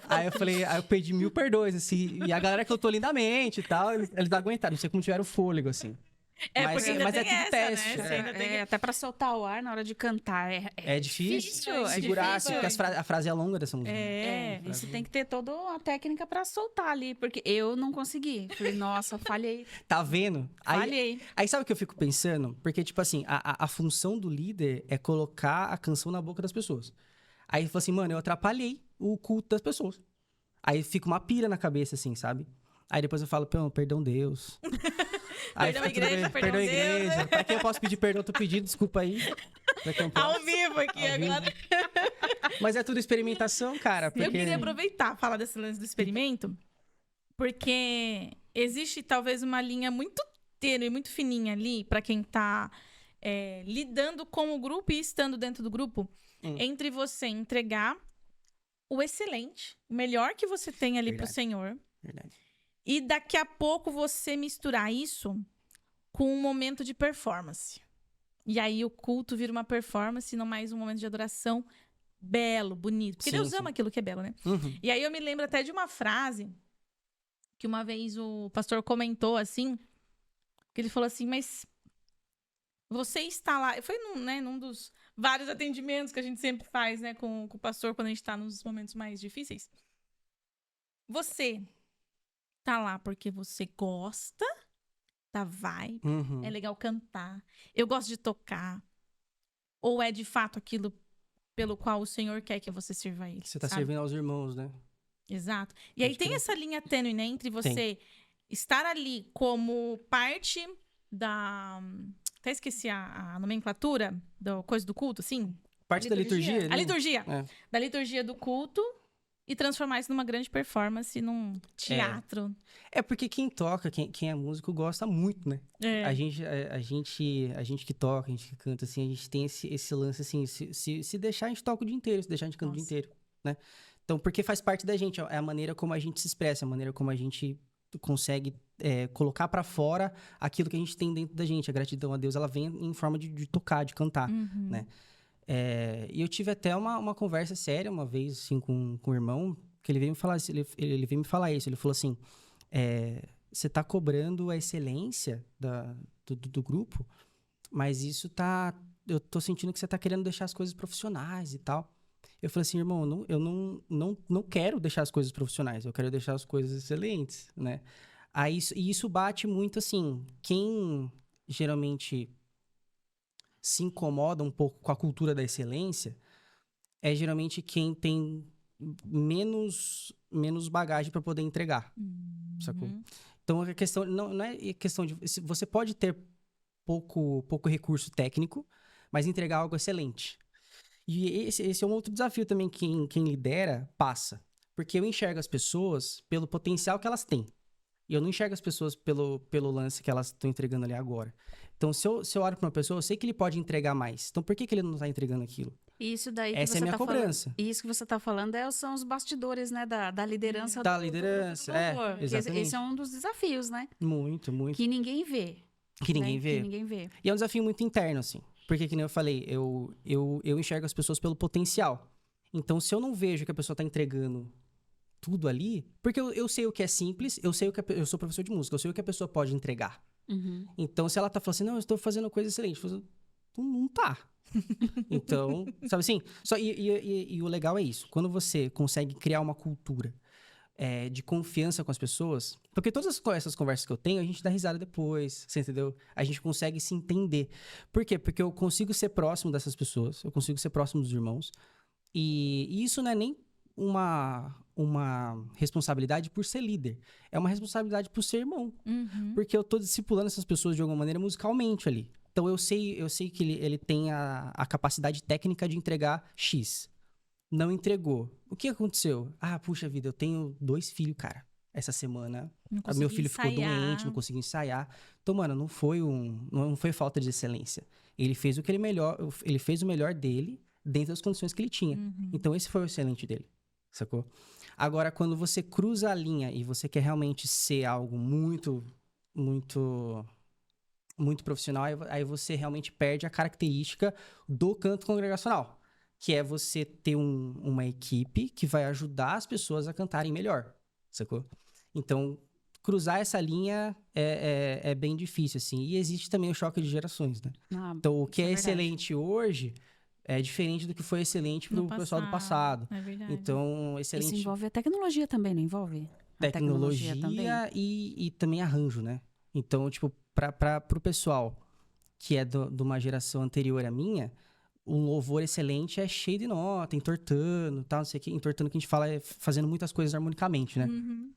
Aí eu perdi 1000 perdões, assim. E a galera que eu tô lindamente e tal, eles aguentaram, não sei como tiveram fôlego, assim. Porque ainda mas tem é tudo essa, teste. né? Você ainda tem que- Até pra soltar o ar na hora de cantar. É difícil. É Segurar, difícil. assim, porque a frase é longa dessa música. E você tem que ter toda a técnica pra soltar ali, porque eu não consegui. Falei, nossa, falhei. Tá vendo? Falhei. Aí sabe o que eu fico pensando? Porque, tipo assim, a função do líder é colocar a canção na boca das pessoas. Aí ele falou assim, mano, eu atrapalhei o culto das pessoas. Aí fica uma pira na cabeça, assim, sabe? Aí depois eu falo, perdão Deus. Aí Perdão, fica tudo igreja, bem. perdão, Deus. Igreja. Pra quem eu posso pedir perdão, eu tô pedindo, desculpa aí. Pra quem eu posso. Ao vivo aqui Ao vivo. agora. Mas é tudo experimentação, cara. Porque... Eu queria aproveitar, falar desse lance do experimento, porque existe talvez uma linha muito tênue, muito fininha ali, pra quem tá lidando com o grupo e estando dentro do grupo, entre você entregar o excelente, o melhor que você tem ali pro Senhor, Verdade. e daqui a pouco você misturar isso com um momento de performance. E aí o culto vira uma performance, não mais um momento de adoração belo, bonito. Porque Sim, Deus sim. ama aquilo que é belo, né? Uhum. E aí eu me lembro até de uma frase que uma vez o pastor comentou assim, que ele falou assim, mas você está lá... Foi num dos vários atendimentos que a gente sempre faz, né, com o pastor quando a gente está nos momentos mais difíceis. Você tá lá porque você gosta da vibe, Uhum. é legal cantar, eu gosto de tocar, ou é de fato aquilo pelo qual o Senhor quer que você sirva a Ele? Você tá sabe? servindo aos irmãos, né? Exato. E aí Pode tem crer. essa linha tênue, né, entre você estar ali como parte da... Até esqueci a nomenclatura da coisa do culto, assim. Parte da liturgia? A né? liturgia. É. Da liturgia do culto e transformar isso numa grande performance, num teatro. É porque quem toca, quem é músico, gosta muito, né? É. A gente que toca, a gente que canta, assim, a gente tem esse lance, assim, se deixar, a gente toca o dia inteiro, se deixar, a gente canta o dia Nossa. inteiro, né? Então, porque faz parte da gente, é a maneira como a gente se expressa, a maneira como a gente consegue colocar pra fora aquilo que a gente tem dentro da gente. A gratidão a Deus, ela vem em forma de tocar, de cantar, Uhum. né? E eu tive até uma conversa séria uma vez, assim, com o irmão, que ele veio me falar, ele veio me falar isso, ele falou assim, você tá cobrando a excelência do grupo, mas isso eu tô sentindo que você tá querendo deixar as coisas profissionais e tal. Eu falei assim, irmão, eu não quero deixar as coisas profissionais, eu quero deixar as coisas excelentes, né? Aí, e isso bate muito, assim, quem geralmente se incomoda um pouco com a cultura da excelência é geralmente quem tem menos bagagem para poder entregar, sacou? Então, a questão não é questão de... Você pode ter pouco recurso técnico, mas entregar algo excelente. E esse é um outro desafio também que quem lidera passa. Porque eu enxergo as pessoas pelo potencial que elas têm. E eu não enxergo as pessoas pelo lance que elas estão entregando ali agora. Então, se eu olho para uma pessoa, eu sei que ele pode entregar mais. Então, por que ele não está entregando aquilo? Isso daí que Essa você é a minha tá cobrança. falando. Isso que você está falando são os bastidores, né? Da liderança Da do liderança, louvor. exatamente. Esse é um dos desafios, né? Muito, muito. Que ninguém vê. Que ninguém né? vê. Que ninguém vê. E é um desafio muito interno, assim. Porque, que nem eu falei, eu enxergo as pessoas pelo potencial. Então, se eu não vejo que a pessoa está entregando tudo ali... Porque eu sei o que é simples, eu sei o que... Eu sou professor de música, eu sei o que a pessoa pode entregar. Uhum. Então, se ela tá falando assim, não, eu estou fazendo coisa excelente. Eu falo, tu não tá. Então, sabe assim? E o legal é isso. Quando você consegue criar uma cultura de confiança com as pessoas... Porque todas essas conversas que eu tenho, a gente dá risada depois, você entendeu? A gente consegue se entender. Por quê? Porque eu consigo ser próximo dessas pessoas, eu consigo ser próximo dos irmãos. E isso não é nem uma responsabilidade por ser líder. É uma responsabilidade por ser irmão. Uhum. Porque eu tô discipulando essas pessoas de alguma maneira musicalmente ali. Então eu sei que ele tem a capacidade técnica de entregar X. Não entregou. O que aconteceu? Ah, puxa vida, eu tenho 2 filhos, cara. Essa semana, meu filho ficou doente, não consegui ensaiar. Então, mano, não foi falta de excelência. Ele fez ele fez o melhor dele dentro das condições que ele tinha. Uhum. Então, esse foi o excelente dele, sacou? Agora, quando você cruza a linha e você quer realmente ser algo muito, muito, muito profissional, aí você realmente perde a característica do canto congregacional, que é você ter uma equipe que vai ajudar as pessoas a cantarem melhor, sacou? Então, cruzar essa linha é bem difícil, assim. E existe também o choque de gerações, né? Então, o que é excelente hoje é diferente do que foi excelente pro pessoal do passado. É verdade. Então, excelente... Isso envolve a tecnologia também, não envolve? Tecnologia também. E também arranjo, né? Então, tipo, pro pessoal que é de uma geração anterior à minha, um louvor excelente é cheio de nota, entortando, tal, não sei o que. Entortando que a gente fala é fazendo muitas coisas harmonicamente, né? Uhum.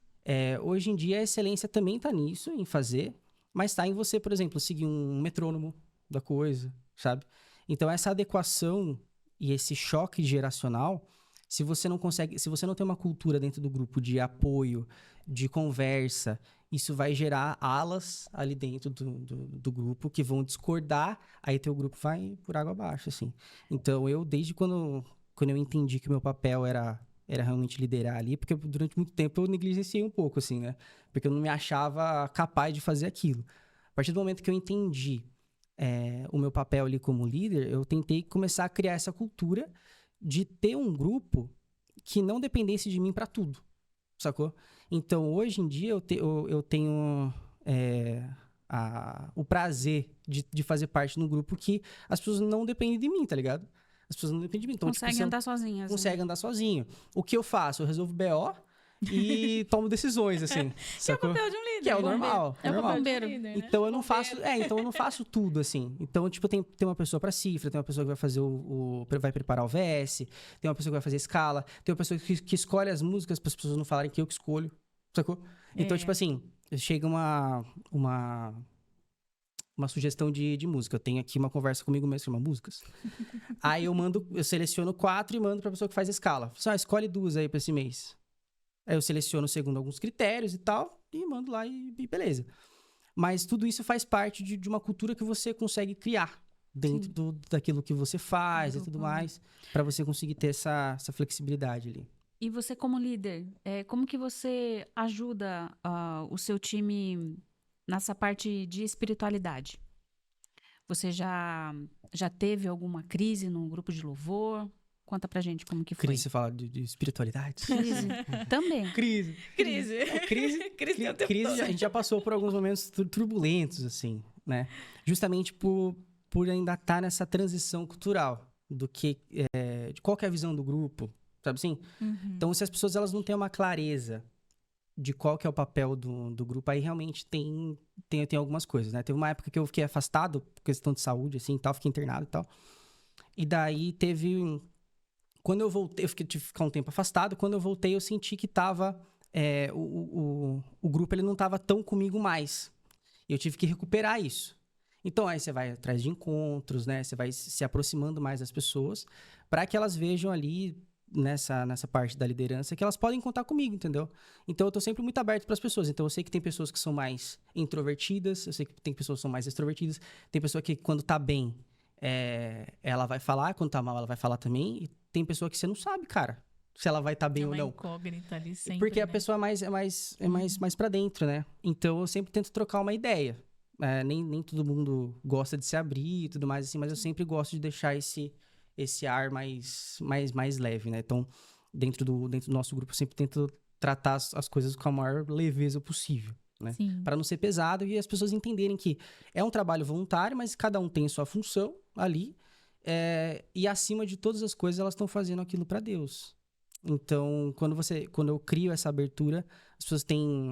Hoje em dia, a excelência também tá nisso, em fazer, mas tá em você, por exemplo, seguir um metrônomo da coisa, sabe? Então, essa adequação e esse choque geracional, se você não tem uma cultura dentro do grupo de apoio, de conversa, isso vai gerar alas ali dentro do grupo que vão discordar, aí teu grupo vai por água abaixo, assim. Então, desde quando eu entendi que o meu papel era realmente liderar ali, porque durante muito tempo eu negligenciei um pouco, assim, né? Porque eu não me achava capaz de fazer aquilo. A partir do momento que eu entendi o meu papel ali como líder, eu tentei começar a criar essa cultura de ter um grupo que não dependesse de mim para tudo, sacou? Então, hoje em dia, eu tenho o prazer de fazer parte de um grupo que as pessoas não dependem de mim, tá ligado? As pessoas não dependem de mim. Então, consegue andar sozinhas. Consegue andar sozinho. O que eu faço? Eu resolvo BO e tomo decisões, assim. Que é o papel de um líder. Que é o normal. É o normal. bombeiro. Líder, né? Então eu não faço tudo, assim. Então, tipo, tem uma pessoa pra cifra, tem uma pessoa que vai fazer vai preparar o VS, tem uma pessoa que vai fazer escala, tem uma pessoa que escolhe as músicas para as pessoas não falarem que eu que escolho, sacou? Então, tipo assim, chega uma sugestão de música. Eu tenho aqui uma conversa comigo mesmo, chama músicas. Aí eu seleciono 4 e mando pra pessoa que faz a escala. Só escolhe 2 aí pra esse mês. Aí eu seleciono segundo alguns critérios e tal, e mando lá e beleza. Mas tudo isso faz parte de uma cultura que você consegue criar dentro daquilo que você faz e tudo mais, pra você conseguir ter essa flexibilidade ali. E você como líder, como que você ajuda o seu time nessa parte de espiritualidade? Você já teve alguma crise num grupo de louvor? Conta pra gente como que foi. Crise, você fala de espiritualidade? Crise, também. Crise. Crise. Crise, a gente já passou por alguns momentos turbulentos, assim, né? Justamente por ainda estar nessa transição cultural de qual que é a visão do grupo, sabe assim? Uhum. Então, se as pessoas elas não têm uma clareza de qual que é o papel do grupo, aí realmente tem algumas coisas, né? Teve uma época que eu fiquei afastado por questão de saúde, assim, e tal, fiquei internado e tal. E daí quando eu voltei, tive que ficar um tempo afastado, quando eu voltei eu senti que o grupo ele não tava tão comigo mais. Eu tive que recuperar isso. Então, aí você vai atrás de encontros, né? Você vai se aproximando mais das pessoas para que elas vejam ali nessa parte da liderança que elas podem contar comigo, entendeu? Então, eu tô sempre muito aberto para as pessoas. Então, eu sei que tem pessoas que são mais introvertidas, eu sei que tem pessoas que são mais extrovertidas, tem pessoa que quando tá bem, ela vai falar, quando tá mal, ela vai falar também, e tem pessoa que você não sabe, cara, se ela vai estar bem ou uma não. incógnita ali sempre, Porque a né? pessoa mais para dentro, né? Então, eu sempre tento trocar uma ideia. Nem todo mundo gosta de se abrir e tudo mais assim, mas eu sempre gosto de deixar esse ar mais leve, né? Então, dentro do nosso grupo, eu sempre tento tratar as coisas com a maior leveza possível, né? Sim. Para não ser pesado e as pessoas entenderem que é um trabalho voluntário, mas cada um tem sua função ali, e acima de todas as coisas, elas estão fazendo aquilo para Deus. Então, quando eu crio essa abertura, as pessoas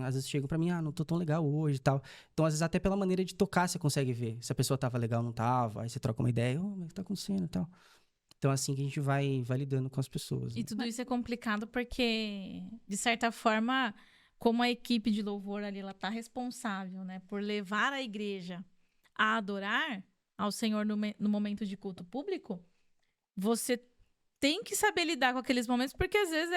às vezes chegam pra mim, não tô tão legal hoje e tal. Então, às vezes, até pela maneira de tocar, você consegue ver se a pessoa tava legal ou não tava. Aí você troca uma ideia, mas o que tá acontecendo e tal. Então, assim que a gente vai lidando com as pessoas. E Né? tudo isso é complicado porque, de certa forma, como a equipe de louvor ali, ela tá responsável, né, por levar a igreja a adorar ao Senhor no momento de culto público, você tem que saber lidar com aqueles momentos, porque às vezes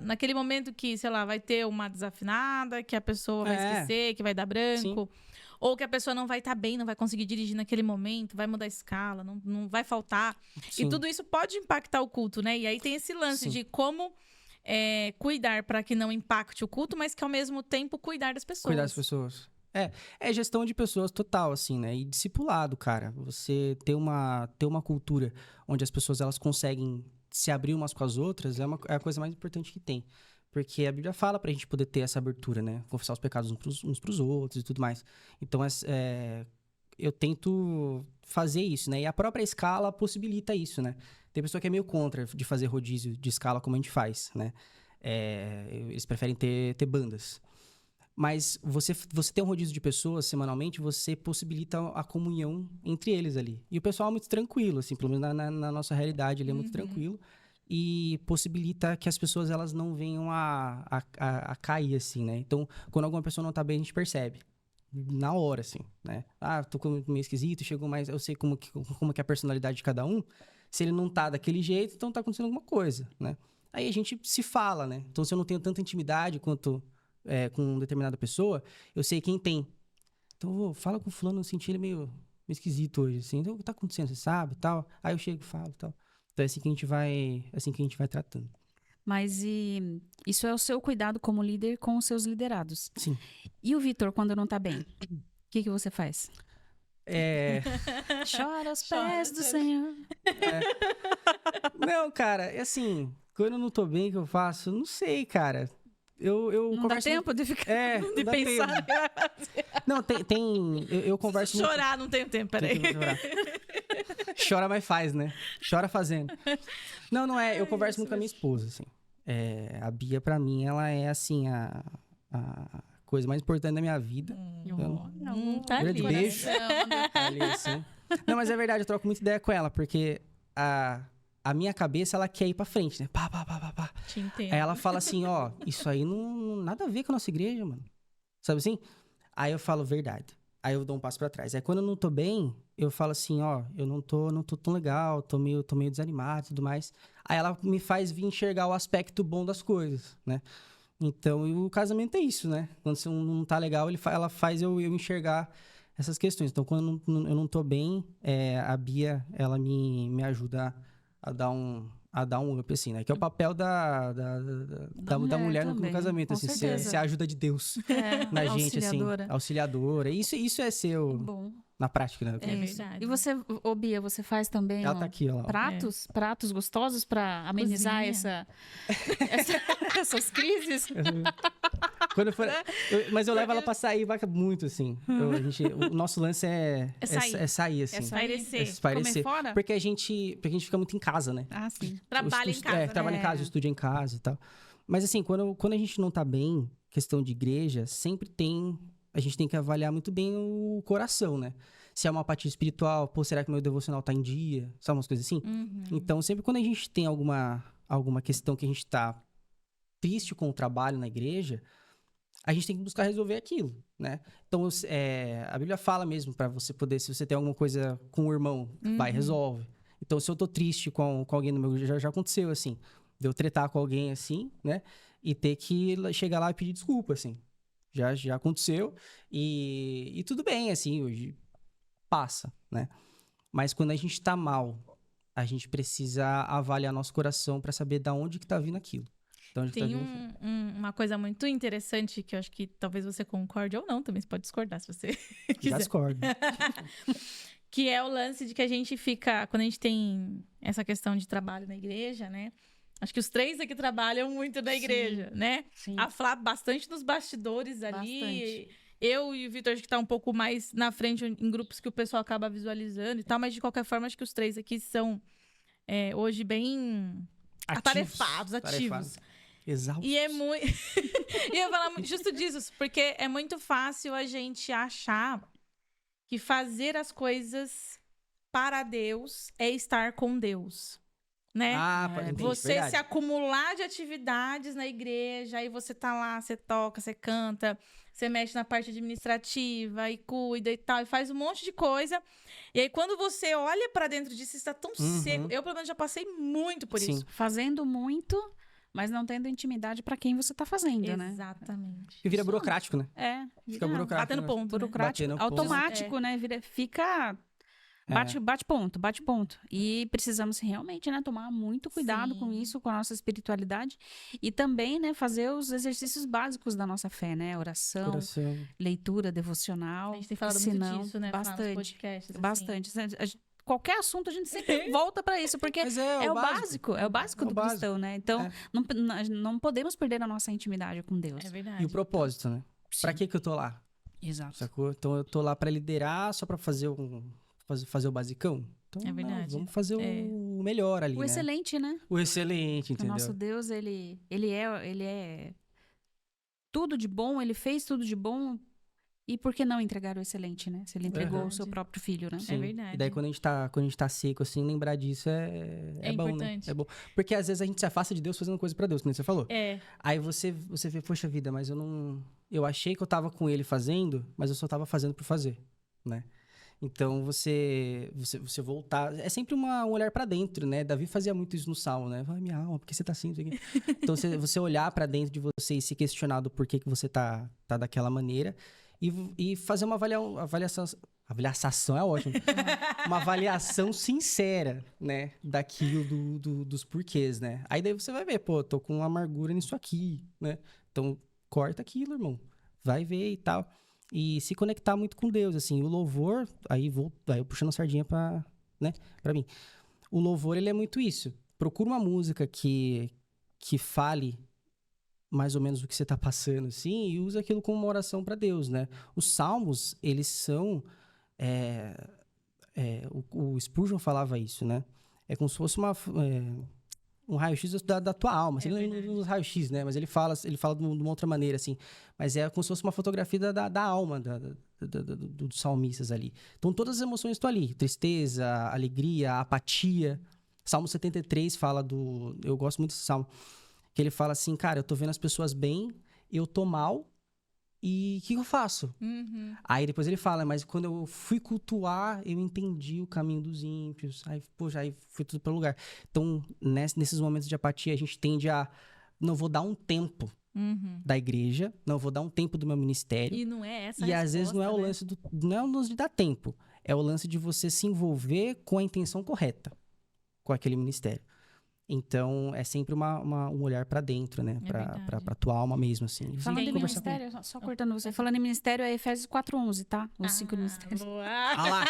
naquele momento que, sei lá, vai ter uma desafinada, que a pessoa vai esquecer, que vai dar branco, ou que a pessoa não vai estar bem, não vai conseguir dirigir naquele momento, vai mudar a escala, não vai faltar. Sim. E tudo isso pode impactar o culto, né? E aí tem esse lance de como cuidar para que não impacte o culto, mas que ao mesmo tempo cuidar das pessoas. Cuidar das pessoas. É gestão de pessoas total, assim, né? E discipulado, cara. Você ter uma cultura onde as pessoas elas conseguem se abrir umas com as outras é a coisa mais importante que tem. Porque a Bíblia fala pra gente poder ter essa abertura, né? Confessar os pecados uns pros outros e tudo mais. Então, eu tento fazer isso, né? E a própria escala possibilita isso, né? Tem pessoa que é meio contra de fazer rodízio de escala como a gente faz, né? Eles preferem ter bandas. Mas você ter um rodízio de pessoas semanalmente, você possibilita a comunhão entre eles ali. E o pessoal é muito tranquilo, assim, pelo menos na nossa realidade, ele é muito tranquilo. E possibilita que as pessoas, elas não venham a cair, assim, né? Então, quando alguma pessoa não tá bem, a gente percebe. Na hora, assim, né? Tô meio esquisito, chegou mais... Eu sei como que é a personalidade de cada um. Se ele não tá daquele jeito, então tá acontecendo alguma coisa, né? Aí a gente se fala, né? Então, se eu não tenho tanta intimidade quanto... com determinada pessoa, eu sei quem tem. Então, fala com o fulano, eu senti ele meio esquisito hoje, assim. Então, o que tá acontecendo, você sabe, tal? Aí eu chego e falo, tal. Então, é assim que a gente vai tratando. Mas isso é o seu cuidado como líder com os seus liderados. Sim. E o Vitor, quando não tá bem? O que você faz? Chora aos pés do Senhor. Não, cara, é assim, quando eu não tô bem, o que eu faço? Não sei, cara. Eu não dá tempo de ficar de pensar. Não, eu converso muito. Chorar, não tenho tempo, peraí. Chora, mas faz, né? Chora fazendo. Não é. Eu converso muito com a minha esposa, assim. A Bia, pra mim, ela é, assim, a coisa mais importante da minha vida. Tá ali, beijo. Tá ali, assim. Não, mas é verdade, eu troco muita ideia com ela, porque a minha cabeça, ela quer ir pra frente, né? Pá. Te entendo. Aí ela fala assim, isso aí não nada a ver com a nossa igreja, mano. Sabe assim? Aí eu falo, verdade. Aí eu dou um passo pra trás. Aí quando eu não tô bem, eu falo assim, eu não tô tão legal, tô meio desanimado e tudo mais. Aí ela me faz vir enxergar o aspecto bom das coisas, né? Então, o casamento é isso, né? Quando você não tá legal, ela faz eu enxergar essas questões. Então, quando eu não tô bem, a Bia, ela me ajuda a dar um up, assim, né? Que é o papel da mulher no casamento, assim, ser a ajuda de Deus na gente, auxiliadora. assim, auxiliadora. Isso é ser na prática, né? É verdade. E você, Bia, você faz também ela tá aqui, ó. Pratos gostosos pra amenizar essas crises? Mas eu levo ela pra sair, vai muito, assim. O nosso lance é sair, assim. Comer fora? Porque a gente fica muito em casa, né? Ah, sim. Trabalha em casa. Trabalha em casa, estuda em casa e tal. Mas assim, quando a gente não tá bem, questão de igreja, a gente tem que avaliar muito bem o coração, né? Se é uma apatia espiritual, será que meu devocional tá em dia? Sabe umas coisas assim? Então, sempre quando a gente tem alguma questão que a gente tá triste com o trabalho na igreja, a gente tem que buscar resolver aquilo, né? Então, a Bíblia fala mesmo para você poder, se você tem alguma coisa com o irmão, vai, resolve. Então, se eu tô triste com alguém no meu... Já aconteceu, assim, de eu tretar com alguém, assim, né? E ter que chegar lá e pedir desculpa, assim. Já aconteceu. E tudo bem, assim, hoje passa, né? Mas quando a gente tá mal, a gente precisa avaliar nosso coração para saber de onde que tá vindo aquilo. De onde que tá Tem vindo... uma coisa muito interessante que eu acho que talvez você concorde ou não, também você pode discordar se você Já quiser. discordo. Que é o lance de que a gente fica... Quando a gente tem essa questão de trabalho na igreja, né? Acho que os 3 aqui trabalham muito na igreja, né? Sim. A Flá bastante nos bastidores ali. Bastante. Eu e o Vitor, acho que tá um pouco mais na frente em grupos que o pessoal acaba visualizando e tal. Mas, de qualquer forma, acho que os 3 aqui são hoje bem atarefados, ativos. Exaustos. E é muito... E eu ia falar justo disso, porque é muito fácil a gente achar que fazer as coisas para Deus é estar com Deus, né? Entendi, Você verdade. se acumular de atividades na igreja, aí você tá lá, você toca, você canta, você mexe na parte administrativa e cuida e tal, e faz um monte de coisa. E aí, quando você olha pra dentro disso, está tão seco. Eu, pelo menos, já passei muito por Sim. isso. Fazendo muito, mas não tendo intimidade para quem você tá fazendo, né? Exatamente. E vira burocrático, né? É. Fica burocrático. Batendo né? ponto, né? Burocrático, Batendo ponto. automático, né? Fica... Bate ponto. E precisamos realmente, né, tomar muito cuidado com isso, com a nossa espiritualidade. E também, né, fazer os exercícios básicos da nossa fé, né? Oração, leitura devocional. A gente tem falado senão, muito disso, né? Bastante. Nos podcasts, assim. Bastante. Qualquer assunto a gente sempre volta para isso, porque Mas é o básico. É o básico do básico. cristão, né? Então, não podemos perder a nossa intimidade com Deus. É verdade. E o propósito, né? Pra que eu tô lá? Exato. Sacou? Então eu tô lá pra liderar, só pra fazer o basicão? Então, É verdade. não, vamos fazer o melhor ali, O né? excelente, né? O excelente, O entendeu? nosso Deus, ele é tudo de bom, ele fez tudo de bom. E por que não entregar o excelente, né? Se ele entregou o seu próprio filho, né? Sim. É verdade. E daí, quando a gente tá seco, assim, lembrar disso é bom, importante. né? É bom. Porque às vezes a gente se afasta de Deus fazendo coisa pra Deus, como você falou. É. Aí você vê, poxa vida, mas eu não... Eu achei que eu tava com ele fazendo, mas eu só tava fazendo por fazer, né? Então, você voltar... É sempre um olhar pra dentro, né? Davi fazia muito isso no Salmo, né? Fala, minha alma, por que você tá assim? Então, você olhar pra dentro de você e se questionar do porquê que você tá daquela maneira e fazer uma avaliação... Avaliação é ótimo. Uma avaliação sincera, né? Daquilo dos porquês, né? Aí daí você vai ver, pô, tô com uma amargura nisso aqui, né? Então, corta aquilo, irmão. Vai ver e tal. E se conectar muito com Deus, assim. O louvor, aí eu puxando a sardinha pra mim. O louvor, ele é muito isso. Procura uma música que fale mais ou menos o que você tá passando, assim, e usa aquilo como uma oração pra Deus, né? Os salmos, eles são... o Spurgeon falava isso, né? É como se fosse um raio-x da tua alma. Assim, não raio-x, né? Mas ele fala de uma outra maneira, assim. Mas é como se fosse uma fotografia da alma dos salmistas ali. Então, todas as emoções estão ali. Tristeza, alegria, apatia. Salmo 73 fala eu gosto muito desse salmo. Que ele fala assim, cara, eu tô vendo as pessoas bem, eu tô mal, e o que eu faço? Aí depois ele fala, mas quando eu fui cultuar, eu entendi o caminho dos ímpios. Aí, poxa, aí foi tudo para o lugar. Então, nesses momentos de apatia, a gente tende a... Não vou dar um tempo da igreja, não vou dar um tempo do meu ministério. E não é essa a E às resposta, vezes não é o né? lance não é o lance de dar tempo. É o lance de você se envolver com a intenção correta com aquele ministério. Então, é sempre um olhar pra dentro, né? Pra tua alma mesmo, assim. Falando em Conversar ministério, só cortando você. Falando em ministério, é Efésios 4:11, tá? Os 5 ministérios. Boa. lá.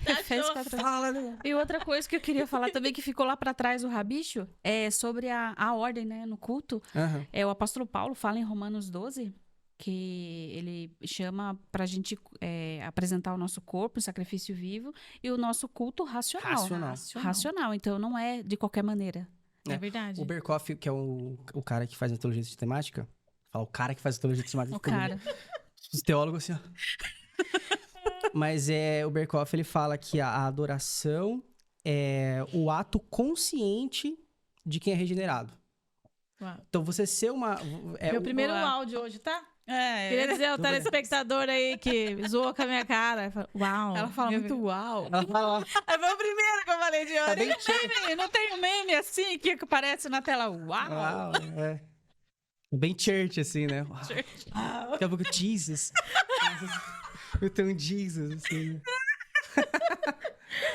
Efésios 4:11. Fala, né? E outra coisa que eu queria falar também, que ficou lá pra trás o rabicho, é sobre a ordem, né? No culto. Aham. O apóstolo Paulo fala em Romanos 12... que ele chama pra gente apresentar o nosso corpo em sacrifício vivo e o nosso culto racional. Racional. Então, não é de qualquer maneira. É verdade. O Berkoff, que é o cara que faz a teologia sistemática, fala o cara que faz a teologia sistemática. O cara. Os teólogos, assim, ó. Mas o Berkoff, ele fala que a adoração é o ato consciente de quem é regenerado. Uau. Então, você ser uma... Meu primeiro boa. áudio hoje, tá? Queria dizer ao telespectador aí que zoou com a minha cara. Uau. Ela fala muito uau. Ela fala, Foi o primeiro que eu falei de tá hoje. bem Não tem um meme assim que aparece na tela uau. uau, é. Bem church, assim, né? Uau. Church. Daqui a pouco, Jesus. Eu tenho um Jesus, assim.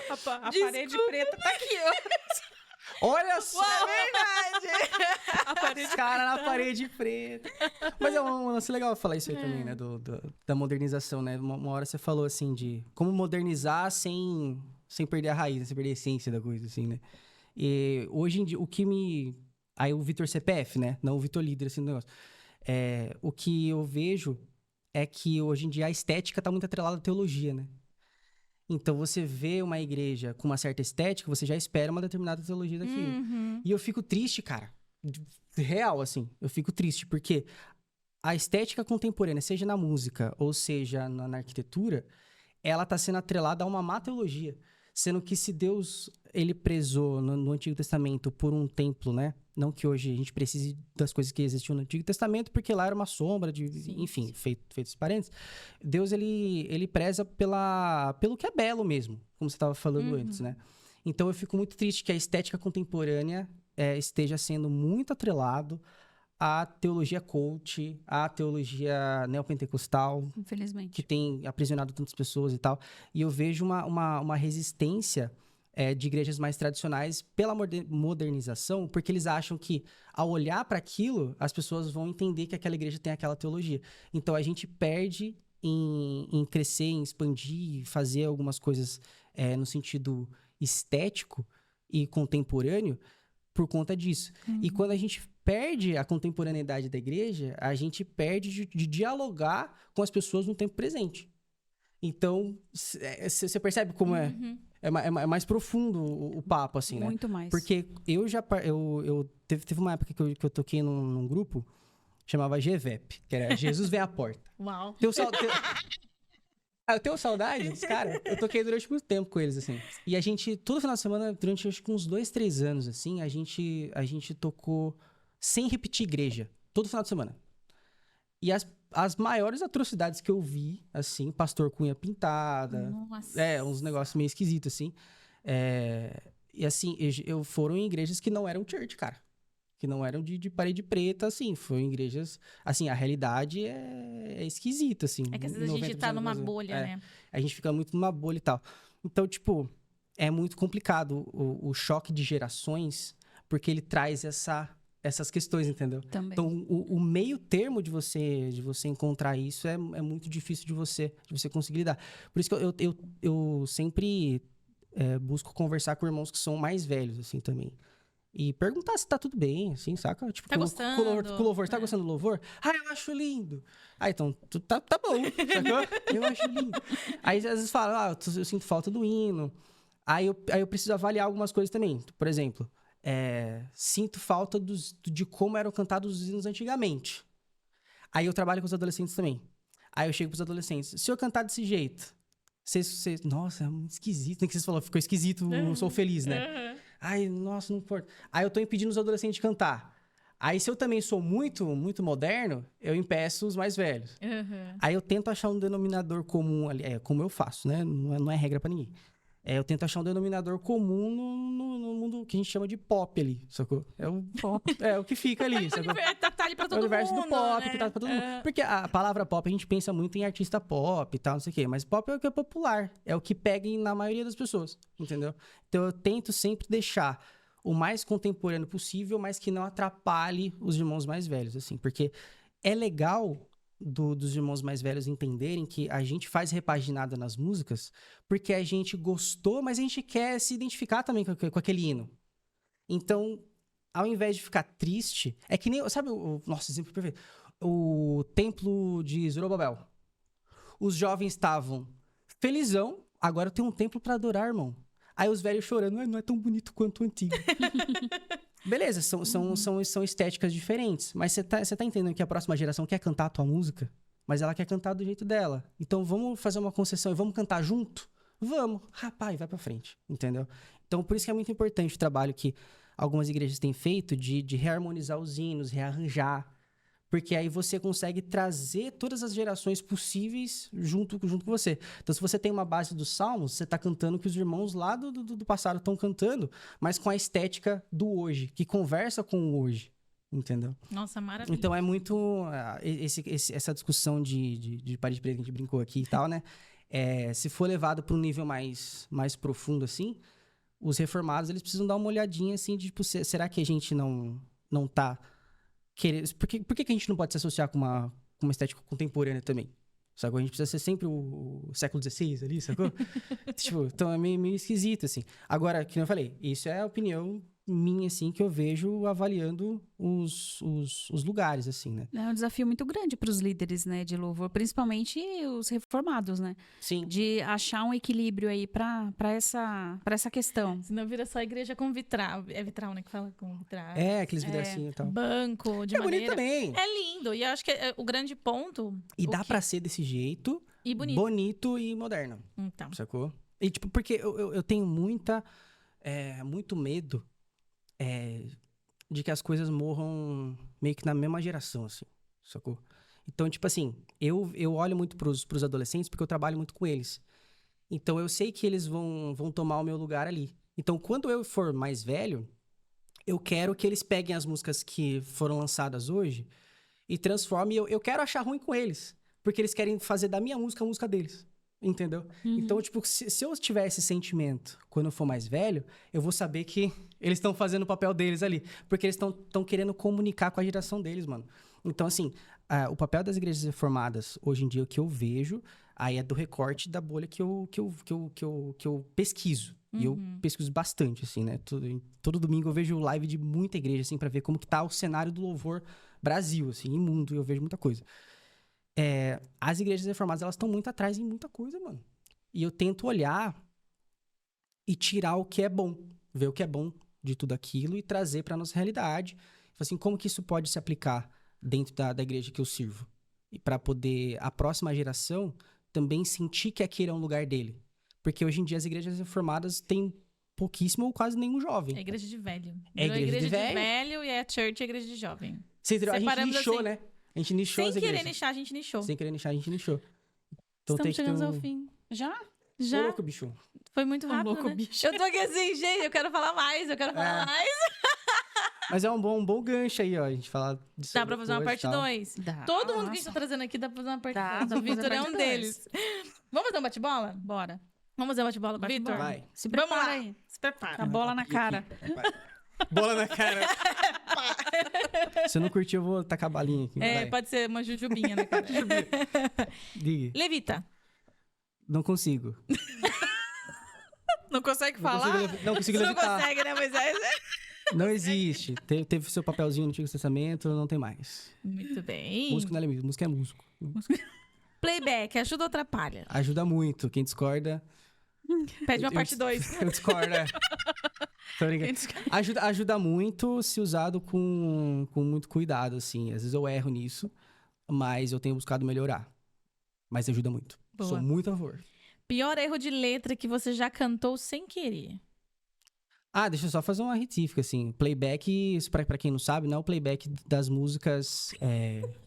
A parede preta tá aqui, ó. Olha só! É verdade! A parede Cara na parede preta. Mas é um lance legal falar isso aí também, né? Da modernização, né? Uma hora você falou, assim, de como modernizar sem perder a raiz, sem perder a essência da coisa, assim, né? E hoje em dia, o que me... Aí o Vitor CPF, né? Não o Vitor Líder, assim, do negócio. O que eu vejo é que hoje em dia a estética tá muito atrelada à teologia, né? Então, você vê uma igreja com uma certa estética, você já espera uma determinada teologia daquilo. Uhum. E eu fico triste, cara. Real, assim. Eu fico triste, porque a estética contemporânea, seja na música ou seja na arquitetura, ela tá sendo atrelada a uma má teologia. Sendo que se Deus, ele prezou no Antigo Testamento por um templo, né? Não que hoje a gente precise das coisas que existiam no Antigo Testamento, porque lá era uma sombra de... enfim, feitos parentes. Deus, ele preza pelo que é belo mesmo, como você estava falando antes, né? Então, eu fico muito triste que a estética contemporânea esteja sendo muito atrelado à teologia coach, à teologia neopentecostal, Infelizmente. que tem aprisionado tantas pessoas e tal. E eu vejo uma resistência de igrejas mais tradicionais pela modernização, porque eles acham que, ao olhar para aquilo, as pessoas vão entender que aquela igreja tem aquela teologia. Então, a gente perde em crescer, em expandir, fazer algumas coisas no sentido estético e contemporâneo por conta disso. E quando a gente perde a contemporaneidade da igreja, a gente perde de dialogar com as pessoas no tempo presente. Então, você percebe como é mais profundo o papo, assim, né? Muito mais. Porque teve uma época que eu toquei num grupo, chamava GVEP, que era Jesus Vem à Porta. Uau. Eu tenho saudade dos caras. Eu toquei durante muito tempo com eles, assim. E a gente, todo final de semana, durante acho que uns 2, 3 anos, assim, a gente tocou sem repetir igreja. Todo final de semana. E as maiores atrocidades que eu vi, assim, pastor com unha pintada. Nossa. Uns negócios meio esquisitos, assim. E assim, eu foram em igrejas que não eram church, cara. Que não eram de parede preta, assim. Foram igrejas... Assim, a realidade é esquisita, assim. É que às vezes a gente tá numa bolha, né? A gente fica muito numa bolha e tal. Então, tipo, é muito complicado o choque de gerações, porque ele traz essas questões, entendeu? Também. Então, o meio termo de você encontrar isso é muito difícil de você conseguir lidar. Por isso que eu sempre busco conversar com irmãos que são mais velhos, assim, também. E perguntar se tá tudo bem, assim, saca? Tipo, Tá gostando? Com louvor, tá gostando do louvor? Ah, eu acho lindo. Ah, então, tá bom, sacou? Eu acho lindo. Aí, às vezes, fala, eu sinto falta do hino. Aí eu preciso avaliar algumas coisas também. Por exemplo, sinto falta de como eram cantados os hinos antigamente. Aí eu trabalho com os adolescentes também. Aí eu chego pros adolescentes. Se eu cantar desse jeito, vocês... Nossa, é muito esquisito. Nem que vocês falaram, ficou esquisito, eu sou feliz, né? Ai, nossa, não importa. Aí eu tô impedindo os adolescentes de cantar. Aí, se eu também sou muito, muito moderno, eu impeço os mais velhos. Aí eu tento achar um denominador comum ali. Como eu faço, né? Não é regra pra ninguém. Eu tento achar um denominador comum no mundo que a gente chama de pop ali, sacou? É o pop. É o que fica ali, sacou? Tá ali pra todo mundo, o universo do pop, né? que tá pra todo mundo. Porque a palavra pop, a gente pensa muito em artista pop e tal, não sei o quê. Mas pop é o que é popular. É o que pega na maioria das pessoas, entendeu? Então, eu tento sempre deixar o mais contemporâneo possível, mas que não atrapalhe os irmãos mais velhos, assim. Porque é legal dos irmãos mais velhos entenderem que a gente faz repaginada nas músicas porque a gente gostou, mas a gente quer se identificar também com aquele hino. Então, ao invés de ficar triste, é que nem... Sabe nossa, exemplo perfeito. O templo de Zorobabel. Os jovens estavam felizão, agora eu tenho um templo pra adorar, irmão. Aí os velhos chorando, não é tão bonito quanto o antigo. Beleza, são estéticas diferentes. Mas você tá entendendo que a próxima geração quer cantar a tua música, mas ela quer cantar do jeito dela. Então vamos fazer uma concessão e vamos cantar junto? Vamos. Rapaz, vai pra frente, entendeu? Então por isso que é muito importante o trabalho que algumas igrejas têm feito de reharmonizar os hinos, rearranjar. Porque aí você consegue trazer todas as gerações possíveis junto com você. Então, se você tem uma base dos salmos, você está cantando o que os irmãos lá do passado estão cantando, mas com a estética do hoje, que conversa com o hoje. Entendeu? Nossa, maravilha. Então, é muito... essa discussão de parede preta que a gente brincou aqui e tal, né? Se for levado para um nível mais profundo, assim, os reformados, eles precisam dar uma olhadinha, assim, de, tipo, será que a gente não tá... Por que a gente não pode se associar com uma estética contemporânea também? Sacou? A gente precisa ser sempre o século XVI ali, sacou? Tipo, então é meio esquisito, assim. Agora, que eu falei, isso é a opinião minha, assim, que eu vejo avaliando os lugares, assim, né? É um desafio muito grande para os líderes, né, de louvor, principalmente os reformados, né? Sim. De achar um equilíbrio aí para essa questão. Senão vira só igreja com vitral. É vitral, né? Que fala com vitral. Aqueles vidracinhos e tal. Banco, de É maneira... bonito também. É lindo. E eu acho que o grande ponto... E dá pra ser desse jeito, E bonito. bonito e moderno, Então. sacou? E, tipo, porque eu tenho muito medo de que as coisas morram meio que na mesma geração, assim, sacou? Então, tipo assim, eu olho muito pros adolescentes porque eu trabalho muito com eles. Então, eu sei que eles vão tomar o meu lugar ali. Então, quando eu for mais velho, eu quero que eles peguem as músicas que foram lançadas hoje e transformem. Eu quero achar ruim com eles, porque eles querem fazer da minha música a música deles. Entendeu? Então, tipo, se eu tiver esse sentimento quando eu for mais velho, eu vou saber que eles estão fazendo o papel deles ali. Porque eles estão querendo comunicar com a geração deles, mano. Então, assim, o papel das igrejas reformadas, hoje em dia, o que eu vejo, aí é do recorte da bolha que eu pesquiso. E eu pesquiso bastante, assim, né? Todo domingo eu vejo live de muita igreja, assim, pra ver como que tá o cenário do louvor Brasil, assim, e mundo. E eu vejo muita coisa. As igrejas reformadas, elas estão muito atrás em muita coisa, mano. E eu tento olhar e tirar o que é bom. Ver o que é bom de tudo aquilo e trazer pra nossa realidade. Assim, como que isso pode se aplicar dentro da igreja que eu sirvo? E pra poder a próxima geração também sentir que aquele é um lugar dele. Porque hoje em dia as igrejas reformadas têm pouquíssimo ou quase nenhum jovem. É igreja de velho. É igreja de velho e a church é igreja de jovem. A gente Separamos nichou, assim. né? A gente nichou as Sem igrejas. querer nichar, a gente nichou. Sem querer nichar, a gente nichou. Então Estamos chegando ao fim. Já? Já? Ô, louco, bicho. Foi muito Ô, rápido, louco, né? bicho. Eu tô aqui assim, gente, eu quero falar mais, Mas é um bom gancho aí, ó. A gente falar disso. Dá pra fazer uma parte 2. Dá. Todo mundo que a gente tá trazendo aqui dá pra fazer uma parte Dá, 2. dá O pra fazer Vitor é parte um dois. deles. Vamos fazer um bate-bola? Bora. Vamos fazer um bate-bola, Vitor? Vai. Se Vamos prepara lá. aí. Se prepara. A bola na cara. Bola na cara. Se eu não curtir, eu vou tacar a balinha aqui. Vai. Pode ser uma jujubinha na cara. Diga. Levita. Não consigo. Não consegue Não consigo Você não levitar. consegue, né, Moisés? Não existe. Teve seu papelzinho no Antigo Testamento, não tem mais. Muito bem. Músico não é músico, música é músico. Playback, ajuda ou atrapalha? Ajuda muito. Quem discorda... Pede uma eu- parte 2. Eu discordo, é. Tô brincando. Ajuda muito se usado com muito cuidado, assim. Às vezes eu erro nisso, mas eu tenho buscado melhorar. Mas ajuda muito. Boa. Sou muito a favor. Pior erro de letra que você já cantou sem querer. Deixa eu só fazer uma retífica, assim. Playback, isso pra quem não sabe, não é o playback das músicas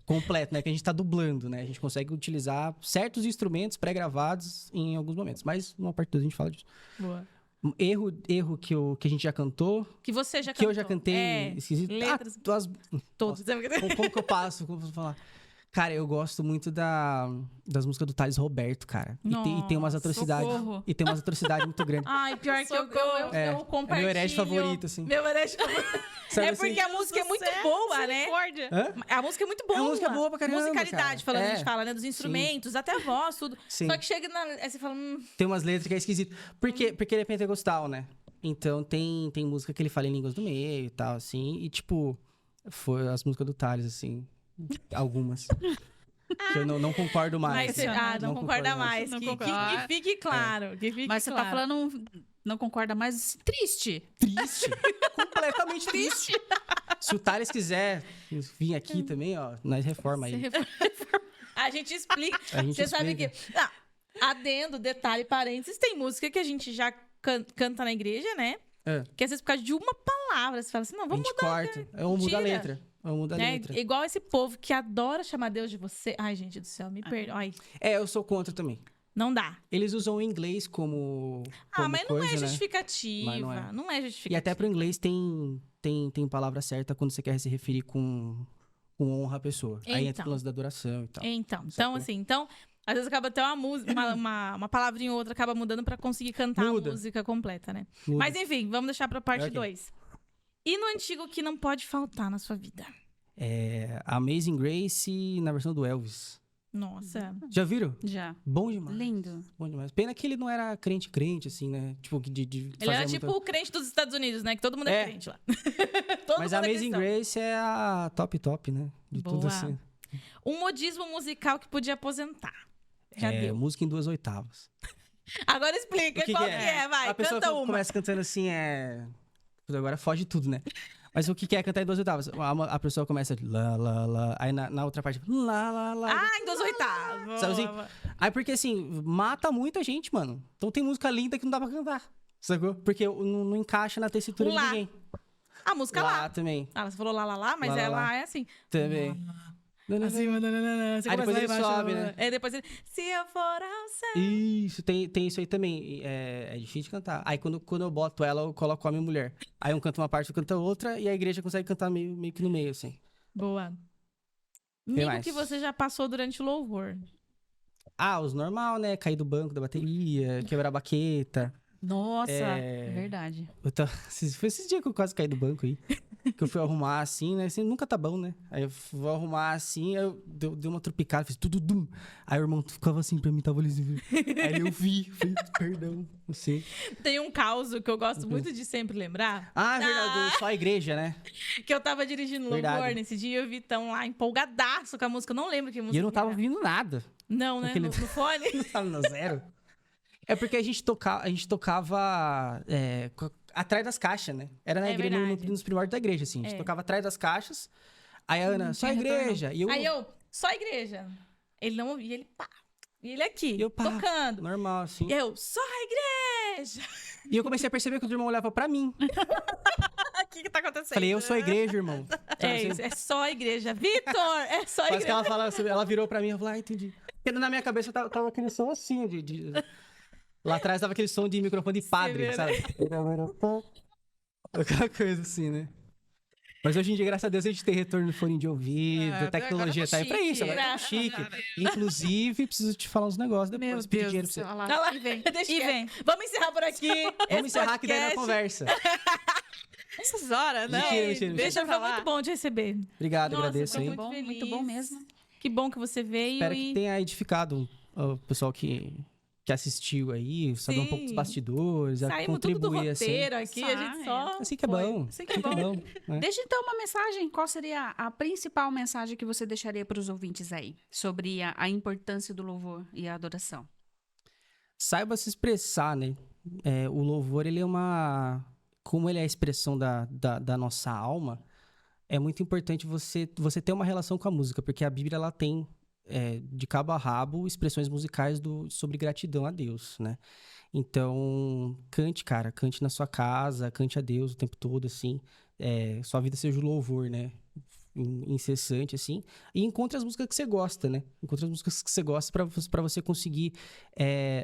completo, né? Que a gente tá dublando, né? A gente consegue utilizar certos instrumentos pré-gravados em alguns momentos. Mas numa parte 2 a gente fala disso. Boa. Erro que a gente já cantou, Que você já que cantou. eu já cantei, esquisito. letras. Todos. Como que eu passo? Como eu posso falar? Cara, eu gosto muito das músicas do Thales Roberto, cara. E tem umas Nossa, atrocidades. socorro. E tem umas atrocidades muito grandes. Ai, pior que eu É compartilho. meu herege favorito, assim. Meu herege favorito. Sabe É assim? porque a música é muito boa, né? Hã? A música é muito boa. A música é boa pra caramba, Musicalidade, cara. a gente fala, né? Dos instrumentos, até a voz, tudo. Sim. Só que chega aí você fala... Tem umas letras que é esquisito. Porque ele é pentecostal, né? Então tem música que ele fala em línguas do meio e tal, assim. E, tipo, foi as músicas do Thales, assim. Algumas. Que eu não concordo mais. Mas, não concorda mais. Não Que concorda. fique claro. Que fique Mas você claro. tá falando, não concorda mais, triste. Triste. Completamente triste. Se o Thales quiser vir aqui também, ó, nós reforma aí. A gente explica. A gente Você sabe que... explica. Adendo, detalhe, parênteses. Tem música que a gente já canta na igreja, né? É. Que às vezes por causa de uma palavra, você fala assim, não, A vamos gente mudar. corta. Eu mudo a Tira. letra. Eu mudo a Né? letra. Igual esse povo que adora chamar Deus de você. Ai, gente do céu, me perdoa. Ai, Eu sou contra também. não dá. Eles usam o inglês como Mas não coisa, é né? justificativa. Mas não é. Não é justificativa. E até pro inglês tem palavra certa quando você quer se referir com honra à pessoa. Aí entra Então. o lance da adoração e tal. Então, Sacou? assim, às vezes acaba até uma música, uma palavrinha ou outra acaba mudando pra conseguir cantar Muda. a música completa, né? Muda. Mas enfim, vamos deixar pra parte Ok. 2. E no antigo que não pode faltar na sua vida? Amazing Grace na versão do Elvis. Nossa. Já viram? Já. Bom demais. Lindo. Bom demais. Pena que ele não era crente, assim, né? Tipo, de Ele fazer era tipo o crente dos Estados Unidos, né? Que todo mundo é crente lá. Todo Mas mundo a é Amazing cristão. Grace é a top, né? De tudo Boa. assim. Um modismo musical que podia aposentar. Já deu. Música em 2/8. Agora explica qual que é, vai. A pessoa Canta uma. começa cantando assim, Agora foge tudo, né? Mas o que é cantar em 2/8? A pessoa começa lá, lá, lá. Aí na outra parte, lá, lá, lá. Ah, em 2/8. Sabe assim? Aí porque assim, mata muita gente, mano. Então tem música linda que não dá pra cantar. Sacou? Porque não encaixa na tessitura de Lá. ninguém. A música lá. Também. Ah, você falou lá, mas Lá, lá, ela lá. é assim. Também. Assim, você Aí começa depois lá ele embaixo, sobe, né? Aí depois ele... Se eu for ao céu... Isso, tem isso aí também. É difícil de cantar. Aí quando eu boto ela, eu coloco a minha mulher. Aí um canta uma parte, eu canto a outra, e a igreja consegue cantar meio que no meio, assim. Boa. Mico mais? que você já passou durante o louvor. Os normal, né? Cair do banco da bateria, quebrar a baqueta. Nossa, é verdade. Foi esses dias que eu quase caí do banco aí. Que eu fui arrumar assim, né? Assim, nunca tá bom, né? Aí eu vou arrumar assim, aí eu dei uma tropicada, fiz tudo dum. Aí o irmão ficava assim pra mim, tava ali. Aí eu vi, falei, perdão, não sei. Tem um caos que eu gosto muito de sempre lembrar. É verdade, só a igreja, né? Que eu tava dirigindo Verdade. louvor nesse dia e eu vi tão lá empolgadaço com a música. Eu não lembro que música E eu não tava era. ouvindo nada. Não, né? Aquele- No fone. Não tava no zero. É porque a gente tocava atrás das caixas, né? Era na É igreja, verdade. nos primórdios da igreja, assim. A gente tocava atrás das caixas. Aí a Ana, só a tinha retorno. igreja. E eu, Aí eu, só a igreja. Ele não ouvia, ele pá. E ele aqui, E eu, pá. tocando. normal, assim. E eu, só a igreja. E eu comecei a perceber que o irmão olhava pra mim. O que tá acontecendo? Falei, eu sou a igreja, irmão. Sabe É assim? isso, é só a igreja. Vitor, é só a Quase que igreja. ela virou pra mim, eu falei, entendi. Porque na minha cabeça tava aquele som assim, Lá atrás tava aquele som de microfone de padre, vê, sabe? Aquela coisa assim, né? Mas hoje em dia, graças a Deus, a gente tem retorno no fone de ouvido, a tecnologia agora tá aí pra chique. isso, agora tá Graças chique. a Deus. Inclusive, preciso te falar uns negócios depois, Meu pedir Deus dinheiro do pra você. céu. Olha Tá lá. lá. E vem. E vem. Vamos encerrar por aqui. Vamos encerrar que daí na conversa. Essas horas, né? Mentira. Deixa, pra foi lá. muito bom te receber. Obrigado, Nossa, agradeço tô aí. muito Bom, feliz. muito bom mesmo. Que bom que você veio Espero e... que tenha edificado o pessoal que assistiu aí, saber um pouco dos Sim. bastidores, a Saímos tudo do contribuir, assim. roteiro aqui, a gente Sai. só... Assim que é foi. bom. Assim que é bom. né? Deixa então uma mensagem. Qual seria a principal mensagem que você deixaria para os ouvintes aí? Sobre a importância do louvor e a adoração. Saiba se expressar, né? O louvor, ele é como ele é a expressão da nossa alma, é muito importante você ter uma relação com a música, porque a Bíblia, ela tem, de cabo a rabo, expressões musicais sobre gratidão a Deus, né? Então, cante, cara, cante na sua casa, cante a Deus o tempo todo, assim, sua vida seja o louvor, né? Incessante, assim, e encontre as músicas que você gosta, né? Encontre as músicas que você gosta pra você conseguir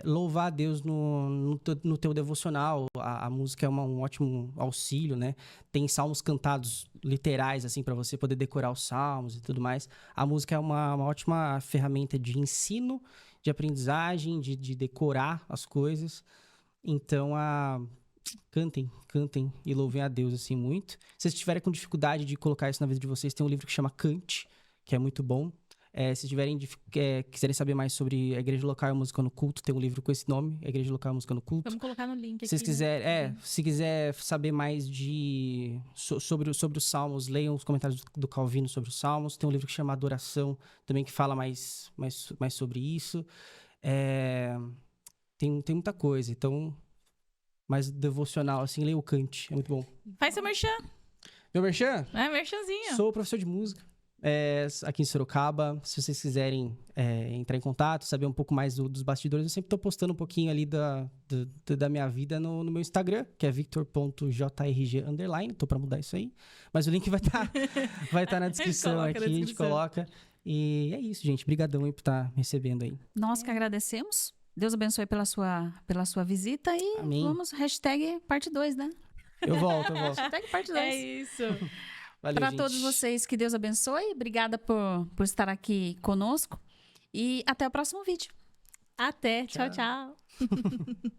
louvar a Deus no teu devocional. A música é um ótimo auxílio, né? Tem salmos cantados literais, assim, pra você poder decorar os salmos e tudo mais. A música é uma ótima ferramenta de ensino, de aprendizagem, de decorar as coisas. Então, cantem e louvem a Deus, assim, muito. Se vocês estiverem com dificuldade de colocar isso na vida de vocês, tem um livro que chama Cante, que é muito bom. Se quiserem saber mais sobre a Igreja Local e a Música no Culto, tem um livro com esse nome, a Igreja Local e a Música no Culto. Vamos colocar no link aqui. Se vocês quiserem, se quiser saber mais sobre os Salmos, leiam os comentários do Calvino sobre os Salmos. Tem um livro que chama Adoração, também, que fala mais sobre isso. Tem muita coisa, então, mais devocional, assim, leia o Cante, é muito bom. Faz seu merchan. Meu merchan? É, merchanzinho. Sou professor de música. aqui em Sorocaba. Se vocês quiserem entrar em contato, saber um pouco mais dos bastidores, eu sempre tô postando um pouquinho ali da minha vida no meu Instagram, que é victor.jrg_. Tô pra mudar isso aí. Mas o link vai tá na descrição aqui, a gente coloca. E é isso, gente. Obrigadão aí por estar me recebendo aí. Nós que agradecemos. Deus abençoe pela sua visita e Amém. vamos hashtag parte 2, né? Eu volto. Hashtag parte 2. É isso. Valeu, Para gente. todos vocês, que Deus abençoe. Obrigada por estar aqui conosco. E até o próximo vídeo. Até. Tchau. Tchau, tchau.